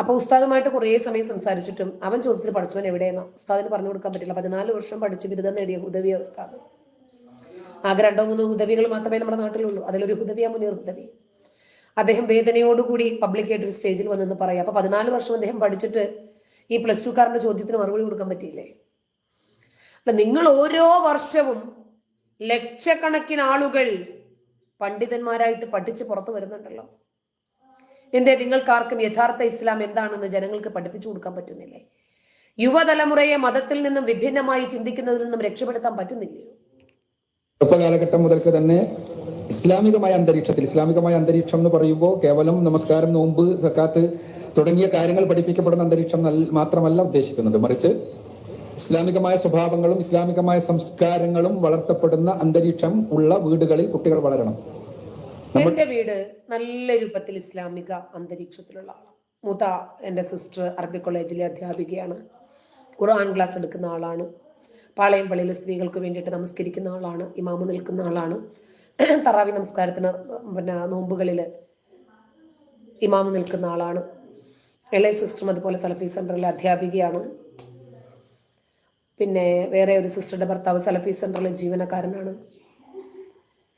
Speaker 1: അപ്പോൾ ഉസ്താദുമായിട്ട് കുറേ സമയം സംസാരിച്ചിട്ടും അവൻ ചോദിച്ചത് പടച്ചവൻ എവിടെയെന്നാ. ഉസ്താദിന് പറഞ്ഞു കൊടുക്കാൻ പറ്റില്ല. 14 വർഷം പഠിച്ച് ബിരുദം നേടിയ ഹുദവിയ ഉസ്താദ്. ആകെ 2-3 ഹുദവികൾ മാത്രമേ നമ്മുടെ നാട്ടിലുള്ളൂ. അതിലൊരു ഹുദവിയ മുനീർ ഹുദവി. അദ്ദേഹം വേദനയോടുകൂടി പബ്ലിക്കായിട്ട് ഒരു സ്റ്റേജിൽ വന്നെന്ന് പറയാം. അപ്പൊ 14 വർഷം അദ്ദേഹം പഠിച്ചിട്ട് ഈ +2കാരന്റെ ചോദ്യത്തിന് മറുപടി കൊടുക്കാൻ പറ്റിയില്ലേ? അല്ല, നിങ്ങൾ ഓരോ വർഷവും ലക്ഷക്കണക്കിന് ആളുകൾ പണ്ഡിതന്മാരായിട്ട് പഠിച്ച് പുറത്തു വരുന്നുണ്ടല്ലോ. എന്തേ നിങ്ങൾക്കാർക്കും യഥാർത്ഥ ഇസ്ലാം എന്താണെന്ന് ജനങ്ങൾക്ക് പഠിപ്പിച്ചു കൊടുക്കാൻ പറ്റുന്നില്ലേ? യുവതലമുറയെ മതത്തിൽ നിന്നും വിഭിന്നമായി ചിന്തിക്കുന്നതിൽ നിന്നും രക്ഷപ്പെടുത്താൻ പറ്റുന്നില്ലയോ?
Speaker 2: ചെറുപ്പകാലഘട്ടം മുതൽക്ക് തന്നെ ഇസ്ലാമികമായ അന്തരീക്ഷം എന്ന് പറയുമ്പോൾ കേവലം നമസ്കാരം, നോമ്പ്, സക്കാത്ത് തുടങ്ങിയ കാര്യങ്ങൾ പഠിപ്പിക്കപ്പെടുന്ന അന്തരീക്ഷം മാത്രമല്ല ഉദ്ദേശിക്കുന്നത്. മറിച്ച് ഇസ്ലാമികമായ സ്വഭാവങ്ങളും ഇസ്ലാമികമായ സംസ്കാരങ്ങളും വളർത്തപ്പെടുന്ന അന്തരീക്ഷം ഉള്ള വീടുകളിൽ കുട്ടികൾ വളരണം.
Speaker 1: എന്റെ വീട് നല്ല രൂപത്തിൽ ഇസ്ലാമിക അന്തരീക്ഷത്തിലുള്ള ആളാണ്. മൂത്ത എൻ്റെ സിസ്റ്റർ അറബി കോളേജിലെ അധ്യാപികയാണ്. ഖുർആൻ ക്ലാസ് എടുക്കുന്ന ആളാണ്. പാളയം പള്ളിയിൽ സ്ത്രീകൾക്ക് വേണ്ടിയിട്ട് നമസ്കരിക്കുന്ന ആളാണ്. ഇമാമ് നിൽക്കുന്ന ആളാണ്. തറാവി നമസ്കാരത്തിന് നോമ്പുകളിൽ ഇമാമ് നിൽക്കുന്ന ആളാണ്. ഇളയ സിസ്റ്ററും അതുപോലെ സലഫി സെന്ററിലെ അധ്യാപികയാണ്. പിന്നെ വേറെ ഒരു സിസ്റ്ററുടെ ഭർത്താവ് സലഫി സെന്ററിലെ ജീവനക്കാരനാണ്.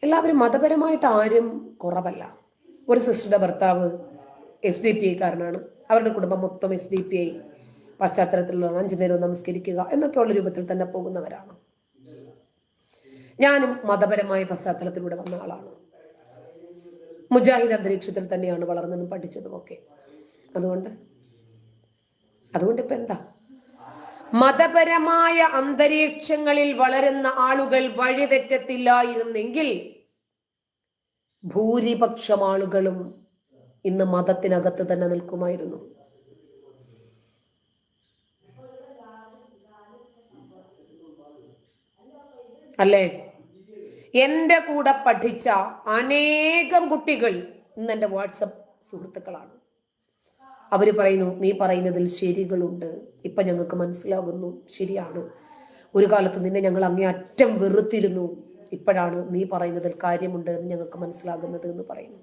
Speaker 1: എല്ലാവരും മതപരമായിട്ട് ആരും കുറവല്ല. ഒരു സിസ്റ്ററുടെ ഭർത്താവ് SDPI കാരനാണ്. അവരുടെ കുടുംബം മൊത്തം SDPI പശ്ചാത്തലത്തിലുള്ള 5 നേരവും നമസ്കരിക്കുക എന്നൊക്കെയുള്ള രൂപത്തിൽ തന്നെ പോകുന്നവരാണ്. ഞാനും മതപരമായ പശ്ചാത്തലത്തിലൂടെ വന്ന ആളാണ്. മുജാഹിദ് അന്തരീക്ഷത്തിൽ തന്നെയാണ് വളർന്നതും പഠിച്ചതും ഒക്കെ. അതുകൊണ്ട് ഇപ്പൊ എന്താ, മതപരമായ അന്തരീക്ഷങ്ങളിൽ വളരുന്ന ആളുകൾ വഴിതെറ്റത്തില്ലായിരുന്നെങ്കിൽ ഭൂരിപക്ഷം ആളുകളും ഇന്ന് മതത്തിനകത്ത് തന്നെ നിൽക്കുമായിരുന്നു. അല്ലേ? എൻ്റെ കൂടെ പഠിച്ച അനേകം കുട്ടികൾ ഇന്ന് എൻ്റെ വാട്സപ്പ് സുഹൃത്തുക്കളാണ്. അവര് പറയുന്നു, നീ പറയുന്നതിൽ ശരികളുണ്ട്, ഇപ്പൊ ഞങ്ങൾക്ക് മനസ്സിലാകുന്നു, ശരിയാണ്. ഒരു കാലത്ത് നിന്നെ ഞങ്ങൾ അങ്ങേയറ്റം വെറുത്തിരുന്നു, ഇപ്പോഴാണ് നീ പറയുന്നതിൽ കാര്യമുണ്ട് എന്ന് ഞങ്ങൾക്ക് മനസ്സിലാകുന്നത് എന്ന് പറയുന്നു.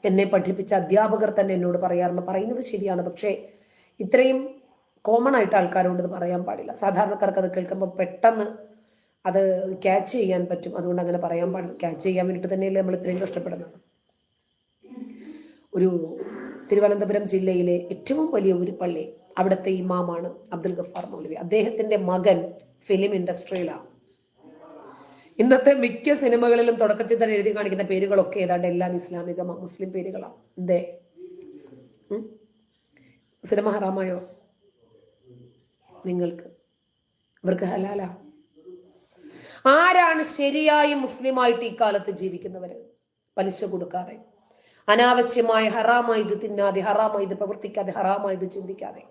Speaker 1: എന്നെ പഠിപ്പിച്ച അധ്യാപകർ തന്നെ എന്നോട് പറയാറുണ്ട്, പറയുന്നത് ശരിയാണ്, പക്ഷേ ഇത്രയും കോമൺ ആയിട്ട് ആൾക്കാരോട് ഇത് പറയാൻ പാടില്ല. സാധാരണക്കാർക്ക് അത് കേൾക്കുമ്പോൾ പെട്ടെന്ന് അത് ക്യാച്ച് ചെയ്യാൻ പറ്റും, അതുകൊണ്ട് അങ്ങനെ പറയാൻ പാടില്ല. ക്യാച്ച് ചെയ്യാൻ വേണ്ടിയിട്ട് തന്നെയല്ലേ നമ്മൾ ഇത്രയും കഷ്ടപ്പെടുന്നത്. ഒരു തിരുവനന്തപുരം ജില്ലയിലെ ഏറ്റവും വലിയ ഒരു പള്ളി, അവിടുത്തെ ഇമാമാണ് അബ്ദുൽ ഗഫാർ മൗലവി. അദ്ദേഹത്തിൻ്റെ മകൻ ഫിലിം ഇൻഡസ്ട്രിയിലാണ്. ഇന്നത്തെ മിക്ക സിനിമകളിലും തുടക്കത്തിൽ തന്നെ എഴുതി കാണിക്കുന്ന പേരുകളൊക്കെ ഏതാണ്ട് എല്ലാം ഇസ്ലാമിക മുസ്ലിം പേരുകളാണ്. എന്തേ സിനിമ ഹറാമായോ? നിങ്ങൾക്ക് ഇവർക്ക് ഹലാലാ? ആരാണ് ശരിയായി മുസ്ലിമായിട്ട് ഈ കാലത്ത് ജീവിക്കുന്നവര്? പലിശ കൊടുക്കാതെ, അനാവശ്യമായ ഹറാമായത് തിന്നാതെ, ഹറാമായത് പ്രവർത്തിക്കാതെ, ഹറാമായത് ചിന്തിക്കാതെ,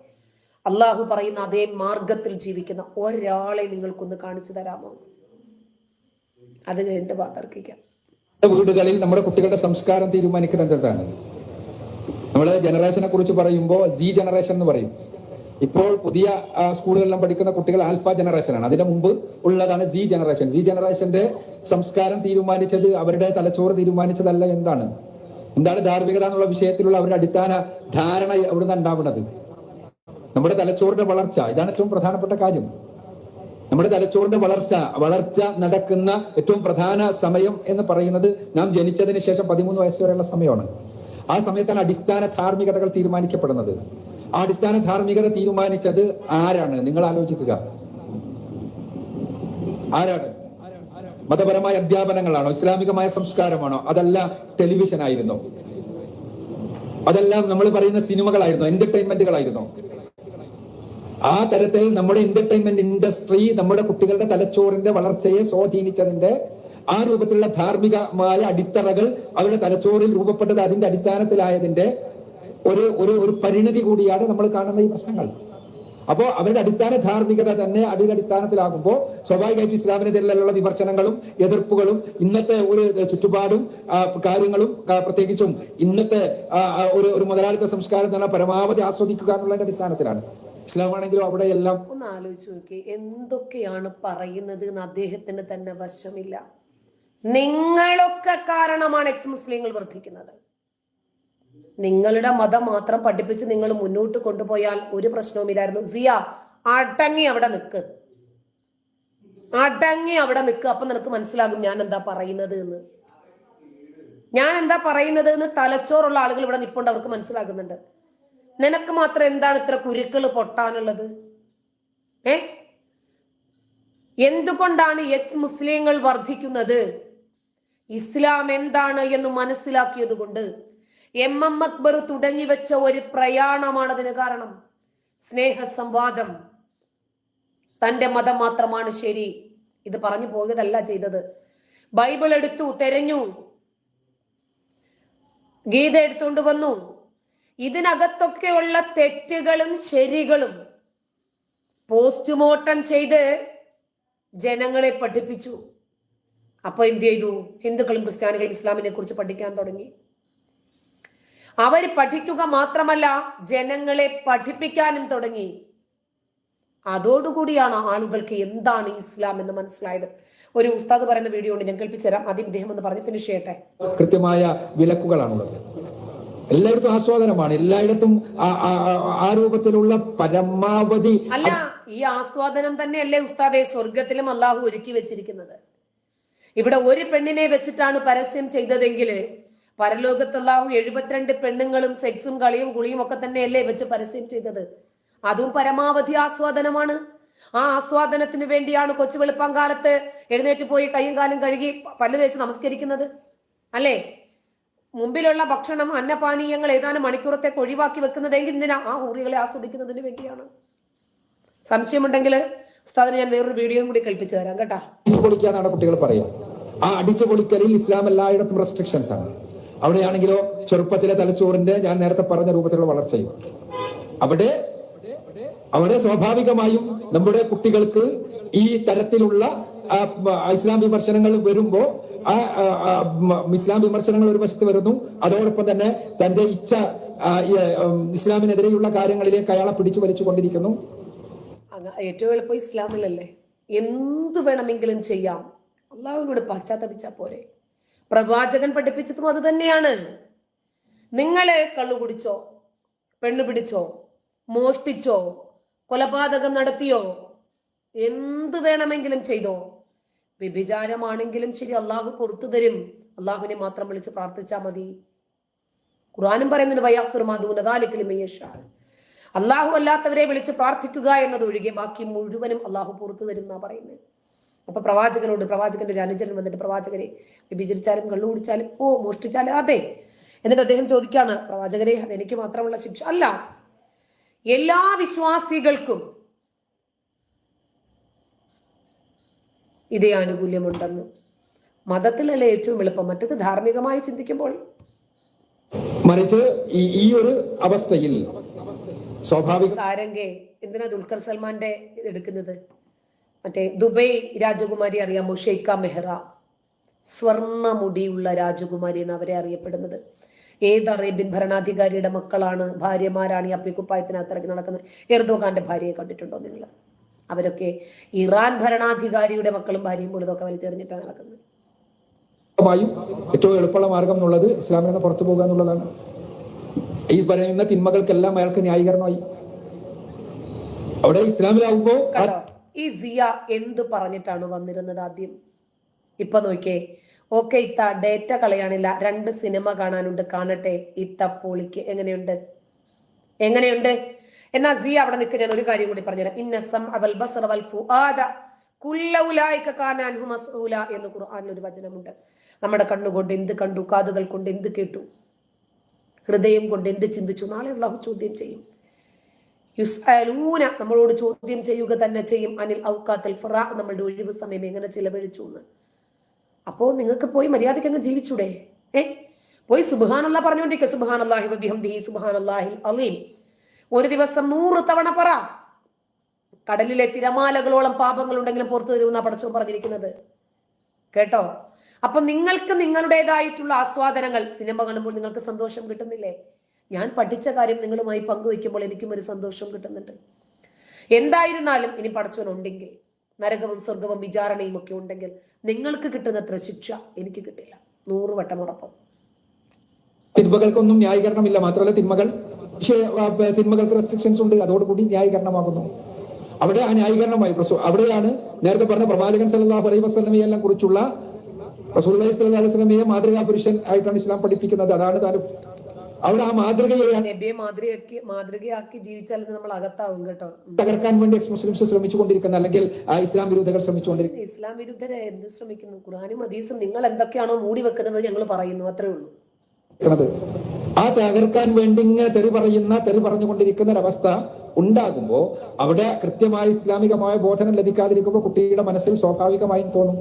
Speaker 1: അള്ളാഹു പറയുന്ന അതേ മാർഗത്തിൽ ജീവിക്കുന്ന ഒരാളെ നിങ്ങൾക്കൊന്ന് കാണിച്ചു തരാമോ? അത് കഴിഞ്ഞിട്ട് തർക്കിക്കാം.
Speaker 2: വീടുകളിൽ നമ്മുടെ കുട്ടികളുടെ സംസ്കാരം തീരുമാനിക്കുന്നത് എന്താണ്? നമ്മള് ജനറേഷനെ കുറിച്ച് പറയുമ്പോൾ സി ജനറേഷൻ എന്ന് പറയും. ഇപ്പോൾ പുതിയ സ്കൂളുകളിലും പഠിക്കുന്ന കുട്ടികൾ ആൽഫ ജനറേഷനാണ്. അതിന്റെ മുമ്പ് ഉള്ളതാണ് സി ജനറേഷൻ. സി ജനറേഷന്റെ സംസ്കാരം തീരുമാനിച്ചത്, അവരുടെ തലച്ചോറ് തീരുമാനിച്ചതല്ല. എന്താണ് ധാർമ്മികത എന്നുള്ള വിഷയത്തിലുള്ള അവരുടെ അടിസ്ഥാന ധാരണ എവിടുന്ന് ഉണ്ടാവുന്നത്? നമ്മുടെ തലച്ചോറിന്റെ വളർച്ച, ഇതാണ് ഏറ്റവും പ്രധാനപ്പെട്ട കാര്യം. നമ്മുടെ തലച്ചോറിന്റെ വളർച്ച നടക്കുന്ന ഏറ്റവും പ്രധാന സമയം എന്ന് പറയുന്നത് നാം ജനിച്ചതിന് ശേഷം 13 വയസ്സ് വരെയുള്ള സമയമാണ്. ആ സമയത്താണ് അടിസ്ഥാന ധാർമ്മികതകൾ തീരുമാനിക്കപ്പെടുന്നത്. ആ അടിസ്ഥാന ധാർമ്മികത തീരുമാനിച്ചത് ആരാണ്? നിങ്ങൾ ആലോചിക്കുക. ആരാണ്? മതപരമായ അധ്യാപനങ്ങളാണോ? ഇസ്ലാമികമായ സംസ്കാരമാണോ? അതല്ല ടെലിവിഷൻ ആയിരുന്നോ? അതെല്ലാം നമ്മൾ പറയുന്ന സിനിമകളായിരുന്നോ? എന്റർടൈൻമെന്റുകളായിരുന്നോ? ആ തരത്തിൽ നമ്മുടെ എന്റർടൈൻമെന്റ് ഇൻഡസ്ട്രി നമ്മുടെ കുട്ടികളുടെ തലച്ചോറിന്റെ വളർച്ചയെ സ്വാധീനിച്ചതിന്റെ ആ രൂപത്തിലുള്ള ധാർമ്മികമായ അടിത്തറകൾ അവരുടെ തലച്ചോറിൽ രൂപപ്പെട്ടത് അതിന്റെ അടിസ്ഥാനത്തിലായതിന്റെ ഒരു പരിണതി കൂടിയാണ് നമ്മൾ കാണുന്ന ഈ പ്രശ്നങ്ങൾ. അപ്പോ അവരുടെ അടിസ്ഥാന ധാർമ്മികത തന്നെ അതിന്റെ അടിസ്ഥാനത്തിലാകുമ്പോൾ സ്വാഭാവികമായിട്ടും ഇസ്ലാമിനെതിരെയുള്ള വിമർശനങ്ങളും എതിർപ്പുകളും ഇന്നത്തെ ഒരു ചുറ്റുപാടും കാര്യങ്ങളും പ്രത്യേകിച്ചും ഇന്നത്തെ ഒരു മുതലാളിത്ത സംസ്കാരം തന്നെ പരമാവധി ആസ്വദിക്കുക എന്നുള്ളതിന്റെ അടിസ്ഥാനത്തിലാണ്. ഇസ്ലാമാണെങ്കിലും അവിടെ എല്ലാം
Speaker 1: ഒന്ന് ആലോചിച്ച് നോക്കി, എന്തൊക്കെയാണ് പറയുന്നത് എന്ന് അദ്ദേഹത്തിന് തന്നെ വശമില്ല. നിങ്ങളൊക്കെ കാരണമാണ് എക്സ് മുസ്ലിങ്ങൾ വർദ്ധിക്കുന്നത്. നിങ്ങളുടെ മതം മാത്രം പഠിപ്പിച്ച് നിങ്ങൾ മുന്നോട്ട് കൊണ്ടുപോയാൽ ഒരു പ്രശ്നവുമില്ലായിരുന്നു. സിയ, അടങ്ങി അവിടെ നിൽക്ക്, അപ്പൊ നിനക്ക് മനസ്സിലാകും ഞാൻ എന്താ പറയുന്നത് എന്ന്. തലച്ചോറുള്ള ആളുകൾ ഇവിടെ നിൽപ്പുണ്ട്, അവർക്ക് മനസ്സിലാകുന്നുണ്ട്. നിനക്ക് മാത്രം എന്താണ് ഇത്ര കുരുക്കൾ പൊട്ടാനുള്ളത്? എന്തുകൊണ്ടാണ് എക്സ് മുസ്ലിങ്ങൾ വർദ്ധിക്കുന്നത്? ഇസ്ലാം എന്താണ് എന്ന് മനസ്സിലാക്കിയത് കൊണ്ട്. എം അക്ബർ തുടങ്ങി വെച്ച ഒരു പ്രയാണമാണ് അതിന് കാരണം. സ്നേഹ സംവാദം, തന്റെ മതം മാത്രമാണ് ശരി, ഇത് പറഞ്ഞു പോയതല്ല ചെയ്തത്. ബൈബിൾ എടുത്തു, തെരഞ്ഞു, ഗീത എടുത്തുകൊണ്ട് വന്നു. ഇതിനകത്തൊക്കെയുള്ള തെറ്റുകളും ശരികളും പോസ്റ്റ്മോർട്ടം ചെയ്ത് ജനങ്ങളെ പഠിപ്പിച്ചു. അപ്പൊ എന്ത് ചെയ്തു? ഹിന്ദുക്കളും ക്രിസ്ത്യാനികളും ഇസ്ലാമിനെ കുറിച്ച് പഠിക്കാൻ തുടങ്ങി. അവർ പഠിക്കുക മാത്രമല്ല, ജനങ്ങളെ പഠിപ്പിക്കാനും തുടങ്ങി. അതോടുകൂടിയാണ് ആളുകൾക്ക് എന്താണ് ഇസ്ലാം എന്ന് മനസ്സിലായത്. ഒരു ഉസ്താദ് പറയുന്ന വീഡിയോ ഉണ്ട്, ഞാൻ കേൾപ്പിച്ചു തരാം. ആദ്യം ഇദ്ദേഹം എന്ന് പറഞ്ഞ് ഫിനിഷ് ചെയ്യട്ടെ.
Speaker 2: കൃത്യമായ വിലക്കുകളാണുള്ളത്. എല്ലായിടത്തും ആസ്വാദനമാണ്, എല്ലായിടത്തും ആ രൂപത്തിലുള്ള പരമാവധി.
Speaker 1: അല്ല, ഈ ആസ്വാദനം തന്നെയല്ലേ ഉസ്താദെ സ്വർഗത്തിലും അള്ളാഹു ഒരുക്കി വെച്ചിരിക്കുന്നത്? ഇവിടെ ഒരു പെണ്ണിനെ വെച്ചിട്ടാണ് പരസ്യം ചെയ്തതെങ്കിൽ പരലോകത്ത് അള്ളാഹു 72 പെണ്ണുങ്ങളും സെക്സും കളിയും കുളിയും ഒക്കെ തന്നെയല്ലേ വെച്ച് പരസ്യം ചെയ്തത്. അതും പരമാവധി ആസ്വാദനമാണ്. ആ ആസ്വാദനത്തിന് വേണ്ടിയാണ് കൊച്ചു വെളുപ്പാങ്കാലത്ത് എഴുന്നേറ്റ് പോയി കൈയും കാലും കഴുകി പല്ല് തേച്ച് നമസ്കരിക്കുന്നത്, അല്ലേ? മുമ്പിലുള്ള ഭക്ഷണം, അന്നപാനീയങ്ങൾ ഏതാനും മണിക്കൂറത്തേക്ക് ഒഴിവാക്കി വെക്കുന്നതെങ്കിൽ എന്തിനാ? ആ ഹൂറികളെ ആസ്വദിക്കുന്നതിന് വേണ്ടിയാണ്. സംശയമുണ്ടെങ്കിൽ ഉസ്താദിന് ഞാൻ വേറൊരു വീഡിയോയും കൂടി കേൾപ്പിച്ചു തരാം കേട്ടാ.
Speaker 2: പൊളിക്കാന്നാണ് കുട്ടികൾ പറയാം. ആ അടിച്ചു പൊളിക്കലിൽ ഇസ്ലാം എല്ലായിടത്തും റെസ്ട്രിക്ഷൻസ് ആണ്. അവിടെയാണെങ്കിലോ ചെറുപ്പത്തിലെ തലച്ചോറിന്റെ ഞാൻ നേരത്തെ പറഞ്ഞ രൂപത്തിലുള്ള വളർച്ചയും അവിടെ സ്വാഭാവികമായും നമ്മുടെ കുട്ടികൾക്ക് ഈ തരത്തിലുള്ള ഇസ്ലാം വിമർശനങ്ങൾ വരുമ്പോ ഇസ്ലാം വിമർശനങ്ങൾ ഒരു വശത്ത് വരുന്നു, അതോടൊപ്പം തന്നെ തന്റെ ഇച്ഛ ഇസ്ലാമിനെതിരെയുള്ള കാര്യങ്ങളിലേക്ക് അയാളെ പിടിച്ചു വലിച്ചു കൊണ്ടിരിക്കുന്നു.
Speaker 1: ഏറ്റവും എളുപ്പം ഇസ്ലാമിലല്ലേ? എന്തു വേണമെങ്കിലും ചെയ്യാം. അള്ളാഹുവിനോട് പശ്ചാത്തപിച്ചാൽ പോരെ. പ്രവാചകൻ പഠിപ്പിച്ചതും അത് തന്നെയാണ്. നിങ്ങളെ കള്ളു കുടിച്ചോ, പെണ്ണു പിടിച്ചോ, മോഷ്ടിച്ചോ, കൊലപാതകം നടത്തിയോ, എന്ത് വേണമെങ്കിലും ചെയ്തോ, വ്യഭിചാരമാണെങ്കിലും ശരി, അള്ളാഹു പുറത്തു തരും. അള്ളാഹുവിനെ മാത്രം വിളിച്ച് പ്രാർത്ഥിച്ചാൽ മതി. ഖുർആനും പറയുന്നുണ്ട്, അള്ളാഹു അല്ലാത്തവരെ വിളിച്ച് പ്രാർത്ഥിക്കുക എന്നതൊഴികെ ബാക്കി മുഴുവനും അള്ളാഹു പുറത്തു തരും എന്നാ പറയുന്നത്. അപ്പൊ പ്രവാചകന്റെ ഒരു അനുചരൻ വന്നിട്ട് പ്രവാചകരെ വ്യഭിചരിച്ചാലും കള്ളു കുടിച്ചാലും മോഷ്ടിച്ചാലും അതെ. എന്നിട്ട് അദ്ദേഹം ചോദിക്കാണ്, പ്രവാചകരെ അതെനിക്ക് മാത്രമുള്ള ശിക്ഷ അല്ല, എല്ലാ വിശ്വാസികൾക്കും ഇതേ ആനുകൂല്യമുണ്ടെന്ന്. മതത്തിലല്ലേ ഏറ്റവും എളുപ്പം, മറ്റത് ധാർമ്മികമായി ചിന്തിക്കുമ്പോൾ.
Speaker 2: മറിച്ച് ഈ ഒരു അവസ്ഥയിൽ സ്വാഭാവിക
Speaker 1: സാരംഗെ എന്തിനാ ദുൽഖർ സൽമാന്റെ എടുക്കുന്നത്? മറ്റേ ദുബൈ രാജകുമാരി അറിയാമോ? ഷെയ്ഖ മെഹ്റ, സ്വർണ്ണ മുടിയുള്ള രാജകുമാരി എന്ന് അവരെ അറിയപ്പെടുന്നത്. ഏത് അറേബ്യൻ ഭരണാധികാരിയുടെ മക്കളാണ്, ഭാര്യമാരാണ് ഈ അപ്പിക്കുപ്പായത്തിനകത്ത് ഇറങ്ങി നടക്കുന്നത്? എർദോഗാന്റെ ഭാര്യയെ കണ്ടിട്ടുണ്ടോ നിങ്ങൾ? അവരൊക്കെ ഇറാൻ ഭരണാധികാരിയുടെ മക്കളും ഭാര്യയും പോലും ഇതൊക്കെ വലിച്ചെറിഞ്ഞിട്ടാണ് നടക്കുന്നത്.
Speaker 2: ഏറ്റവും എളുപ്പമുള്ള മാർഗം എന്നുള്ളത് ഇസ്ലാമിൽ നിന്ന് പുറത്തു പോകുക എന്നുള്ളതാണ്. ഈ പറയുന്ന തിന്മകൾക്കെല്ലാം അയാൾക്ക് ന്യായീകരണമായി. അവിടെ ഇസ്ലാമിലാവുമ്പോ
Speaker 1: ഈ സിയ എന്ത് പറഞ്ഞിട്ടാണ് വന്നിരുന്നത് ആദ്യം? ഇപ്പൊ നോക്കിയേ, ഓക്കെ ഇത്ത ഡേറ്റ കളയാനില്ല, 2 സിനിമ കാണാനുണ്ട്, കാണട്ടെ ഇത്ത പൊളിക്ക്. എങ്ങനെയുണ്ട്? എന്നാ സിയ അവിടെ നിൽക്ക്. ഞാൻ ഒരു കാര്യം കൂടി പറഞ്ഞുതരാം. എന്ന് ഖുർആനിൽ ഒരു വചനമുണ്ട്. നമ്മുടെ കണ്ണുകൊണ്ട് എന്ത് കണ്ടു, കാതുകൾ കൊണ്ട് എന്ത് കേട്ടു, ഹൃദയം കൊണ്ട് എന്ത് ചിന്തിച്ചു, നാളെ അല്ലാഹു ചോദ്യം ചെയ്യും. യുസ്അലൂന, നമ്മളോട് ചോദ്യം ചെയ്യുക തന്നെ ചെയ്യും. അനിൽ ഔഖാത്തിൽ ഫറാ, നമ്മളുടെ ഒഴിവ് സമയം എങ്ങനെ ചിലവഴിച്ചു എന്ന്. അപ്പോ നിങ്ങൾക്ക് പോയി മര്യാദയ്ക്ക് അങ്ങ് ജീവിച്ചൂടെ? പോയി സുബ്ഹാനല്ലാഹ് പറഞ്ഞുകൊണ്ടിരിക്കുക. സുബ്ഹാനല്ലാഹി വബിഹംദിഹി സുബ്ഹാനല്ലാഹിൽ അലീം. ഒരു ദിവസം 100 തവണ പറ. കടലിലെ തിരമാലകളോളം പാപങ്ങൾ ഉണ്ടെങ്കിലും പുറത്തു തരുമെന്നാ പടച്ചോൻ പറഞ്ഞിരിക്കുന്നത്. കേട്ടോ? അപ്പൊ നിങ്ങൾക്ക് നിങ്ങളുടേതായിട്ടുള്ള ആസ്വാദനങ്ങൾ, സിനിമ കാണുമ്പോൾ നിങ്ങൾക്ക് സന്തോഷം കിട്ടുന്നില്ലേ? ഞാൻ പഠിച്ച കാര്യം നിങ്ങളുമായി പങ്കുവെക്കുമ്പോൾ എനിക്കും ഒരു സന്തോഷം കിട്ടുന്നുണ്ട്. എന്തായിരുന്നാലും ഇനി പടച്ചോൻ ഉണ്ടെങ്കിൽ, നരകവും സ്വർഗവും വിചാരണയും ഒക്കെ ഉണ്ടെങ്കിൽ, നിങ്ങൾക്ക് കിട്ടുന്നത്ര ശിക്ഷ എനിക്ക് കിട്ടില്ല. 100 വട്ടം ഉറപ്പം.
Speaker 2: തിന്മകൾക്കൊന്നും ന്യായീകരണമില്ല. മാത്രമല്ല തിന്മകൾക്ക് റെസ്ട്രിക്ഷൻസ് ഉണ്ട്. അതോടുകൂടി ന്യായീകരണമാകുന്നു. അവിടെ ആ ന്യായീകരണമായി. അവിടെയാണ് നേരത്തെ പറഞ്ഞ പ്രവാചകൻ സല്ലല്ലാഹു അലൈഹി വസല്ലമയെല്ലാം കുറിച്ചുള്ള റസൂലുള്ളാഹി സ്വല്ലല്ലാഹു അലൈഹി വസല്ലമയെ മാതൃകാ പുരുഷൻ ആയിട്ടാണ് ഇസ്ലാം പഠിപ്പിക്കുന്നത്. അതാണ് താനും അവിടെ ആ മാതൃകയാക്കി ജീവിച്ചാൽ നമ്മൾ അകത്താവും കേട്ടോ. തകർക്കാൻ വേണ്ടി മുസ്ലിംസ് ശ്രമിച്ചുകൊണ്ടിരിക്കുന്ന, അല്ലെങ്കിൽ ഇസ്ലാം വിരുദ്ധകൾ ശ്രമിച്ചുകൊണ്ടിരിക്കുന്നു.
Speaker 1: ഇസ്ലാം വിരുദ്ധരെ എന്ത് ശ്രമിക്കുന്നു? ഖുർആനും ഹദീസും നിങ്ങൾ എന്തൊക്കെയാണോ മൂടി വെക്കുന്നത് ഞങ്ങൾ പറയുന്നു, അത്രേ ഉള്ളൂ.
Speaker 2: ആ തകർക്കാൻ വേണ്ടി ഇങ്ങനെ തെറി പറഞ്ഞുകൊണ്ടിരിക്കുന്ന ഒരവസ്ഥ ഉണ്ടാകുമ്പോ അവിടെ കൃത്യമായ ഇസ്ലാമികമായ ബോധനം ലഭിക്കാതിരിക്കുമ്പോൾ കുട്ടിയുടെ മനസ്സിൽ സ്വാഭാവികമായും തോന്നും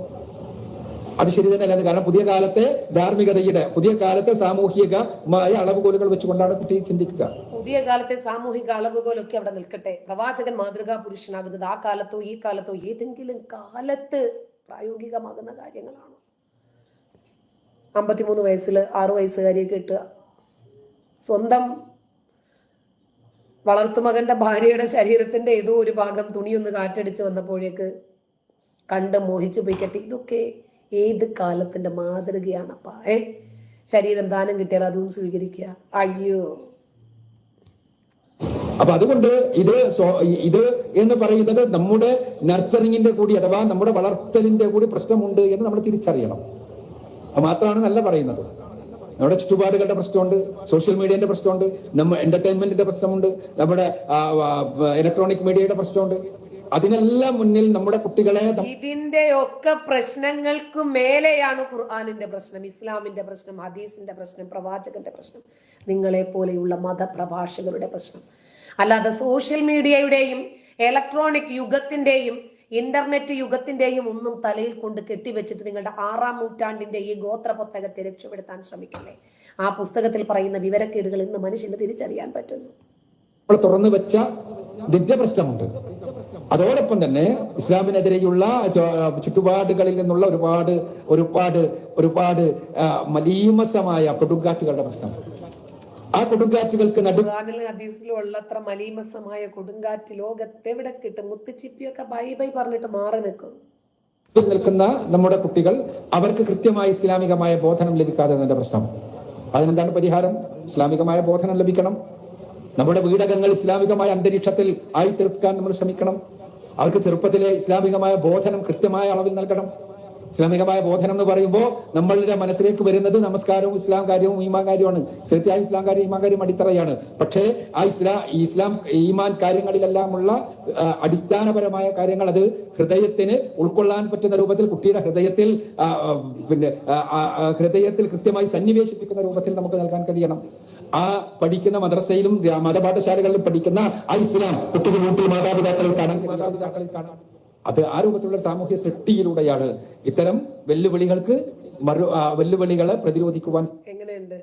Speaker 2: അത് ശരി തന്നെയല്ല. കാരണം പുതിയ കാലത്തെ ധാർമ്മികതയുടെ, പുതിയ കാലത്തെ സാമൂഹികമായ അളവുകോലുകൾ വെച്ചുകൊണ്ടാണ് കുട്ടി ചിന്തിക്കുക.
Speaker 1: പുതിയ കാലത്തെ സാമൂഹിക അളവുകോലൊക്കെ അവിടെ നിൽക്കട്ടെ. പ്രവാചകൻ മാതൃകാ പുരുഷനാകുന്നത് ആ കാലത്തോ ഈ കാലത്തോ ഏതെങ്കിലും കാലത്ത് പ്രായോഗികമാകുന്ന കാര്യങ്ങളാണ്. 53 വയസ്സിൽ 6 വയസ്സുകാരിയെ കെട്ടുക, സ്വന്തം വളർത്തുമകന്റെ ഭാര്യയുടെ ശരീരത്തിന്റെ ഏതോ ഒരു ഭാഗം തുണിയൊന്ന് കാറ്റടിച്ച് വന്നപ്പോഴേക്ക് കണ്ട് മോഹിച്ചു പോയി കെട്ടി. ഇതൊക്കെ ഏത് കാലത്തിന്റെ മാതൃകയാണപ്പാ? ശരീരം ദാനം കിട്ടിയാൽ അതും സ്വീകരിക്കുക. അയ്യോ.
Speaker 2: അപ്പൊ അതുകൊണ്ട് ഇത് എന്ന് പറയുന്നത് നമ്മുടെ നർച്ചറിങ്ങിന്റെ കൂടി, അഥവാ നമ്മുടെ വളർത്തലിന്റെ കൂടി പ്രശ്നമുണ്ട് എന്ന് നമ്മൾ തിരിച്ചറിയണം. അത് മാത്രമാണ് നല്ല പറയുന്നത്. നമ്മുടെ ചുറ്റുപാടുകളുടെ പ്രശ്നമുണ്ട്, സോഷ്യൽ മീഡിയന്റെ പ്രശ്നമുണ്ട്, നമ്മുടെ എന്റർടൈൻമെന്റിന്റെ പ്രശ്നമുണ്ട്, നമ്മുടെ ഇലക്ട്രോണിക് മീഡിയയുടെ പ്രശ്നമുണ്ട്. അതിനെല്ലാം മുന്നിൽ നമ്മുടെ കുട്ടികളെ,
Speaker 1: ഇതിന്റെ ഒക്കെ പ്രശ്നങ്ങൾക്ക് മേലെയാണ് ഖുർആനിന്റെ പ്രശ്നം, ഇസ്ലാമിന്റെ പ്രശ്നം, ഹദീസിന്റെ പ്രശ്നം, പ്രവാചകന്റെ പ്രശ്നം, നിങ്ങളെ പോലെയുള്ള മതപ്രഭാഷകരുടെ പ്രശ്നം. അല്ലാതെ സോഷ്യൽ മീഡിയയുടെയും ഇലക്ട്രോണിക് യുഗത്തിന്റെയും ഇന്റർനെറ്റ് യുഗത്തിന്റെയും ഒന്നും തലയിൽ കൊണ്ട് കെട്ടിവെച്ചിട്ട് നിങ്ങളുടെ 6-ാം നൂറ്റാണ്ടിന്റെ ഈ ഗോത്ര പുസ്തകത്തെ രക്ഷപ്പെടുത്താൻ ശ്രമിക്കല്ലേ. ആ പുസ്തകത്തിൽ പറയുന്ന വിവരക്കേടുകൾ ഇന്ന് മനുഷ്യന് തിരിച്ചറിയാൻ പറ്റുന്നു.
Speaker 2: തുറന്നു വെച്ച ദിവ്യ പ്രശ്നമുണ്ട്. അതോടൊപ്പം തന്നെ ഇസ്ലാമിനെതിരെയുള്ള ചുറ്റുപാടുകളിൽ നിന്നുള്ള ഒരുപാട് മലീമസമായ കൊടുങ്കാറ്റുകളുടെ പ്രശ്നം. ആ കൊടുങ്കാറ്റുകൾക്ക്
Speaker 1: ഖുർആനിലും ഹദീസിലും ഉള്ളത്ര മലീമസമായ കൊടുങ്കാറ്റ് ലോകത്തെവിടെ കിട്ടും? മുത്തുച്ചിപ്പിയൊക്കെ ബൈ ബൈ പറഞ്ഞിട്ട് മാറി നിൽക്കും.
Speaker 2: നിൽക്കുന്ന നമ്മുടെ കുട്ടികൾ, അവർക്ക് കൃത്യമായ ഇസ്ലാമികമായ ബോധനം ലഭിക്കാതെ എന്നതിന്റെ പ്രശ്നം. അതിനെന്താണ് പരിഹാരം? ഇസ്ലാമികമായ ബോധനം ലഭിക്കണം. നമ്മുടെ വീടകങ്ങൾ ഇസ്ലാമികമായ അന്തരീക്ഷത്തിൽ ആയി തീർക്കാൻ നമ്മൾ ശ്രമിക്കണം. അവർക്ക് ചെറുപ്പത്തിലെ ഇസ്ലാമികമായ ബോധനം കൃത്യമായ അളവിൽ നൽകണം. ഇസ്ലാമികമായ ബോധനം എന്ന് പറയുമ്പോൾ നമ്മളുടെ മനസ്സിലേക്ക് വരുന്നത് നമസ്കാരവും ഇസ്ലാം കാര്യവും ഈമാൻ കാര്യമാണ്. തീർച്ചയായും ഇസ്ലാം കാര്യം ഈമാൻ കാര്യം അടിത്തറയാണ്. പക്ഷേ ആ ഇസ്ലാം ഈമാൻ കാര്യങ്ങളിലെല്ലാമുള്ള അടിസ്ഥാനപരമായ കാര്യങ്ങൾ അത് ഹൃദയത്തിന് ഉൾക്കൊള്ളാൻ പറ്റുന്ന രൂപത്തിൽ, കുട്ടിയുടെ ഹൃദയത്തിൽ ഹൃദയത്തിൽ കൃത്യമായി സന്നിവേശിപ്പിക്കുന്ന രൂപത്തിൽ നമുക്ക് നൽകാൻ കഴിയണം. ആ പഠിക്കുന്ന മദ്രസയിലും മതപാഠശാലകളിലും പഠിക്കുന്ന ആ ഇസ്ലാം കുട്ടികൾ വീട്ടിൽ മാതാപിതാക്കളിൽ കാണാം. അത് ആ രൂപത്തിലുള്ള സാമൂഹ്യ സൃഷ്ടിയിലൂടെയാണ് ഇത്തരം വെല്ലുവിളികളെ പ്രതിരോധിക്കുവാൻ.
Speaker 1: എങ്ങനെയുണ്ട്?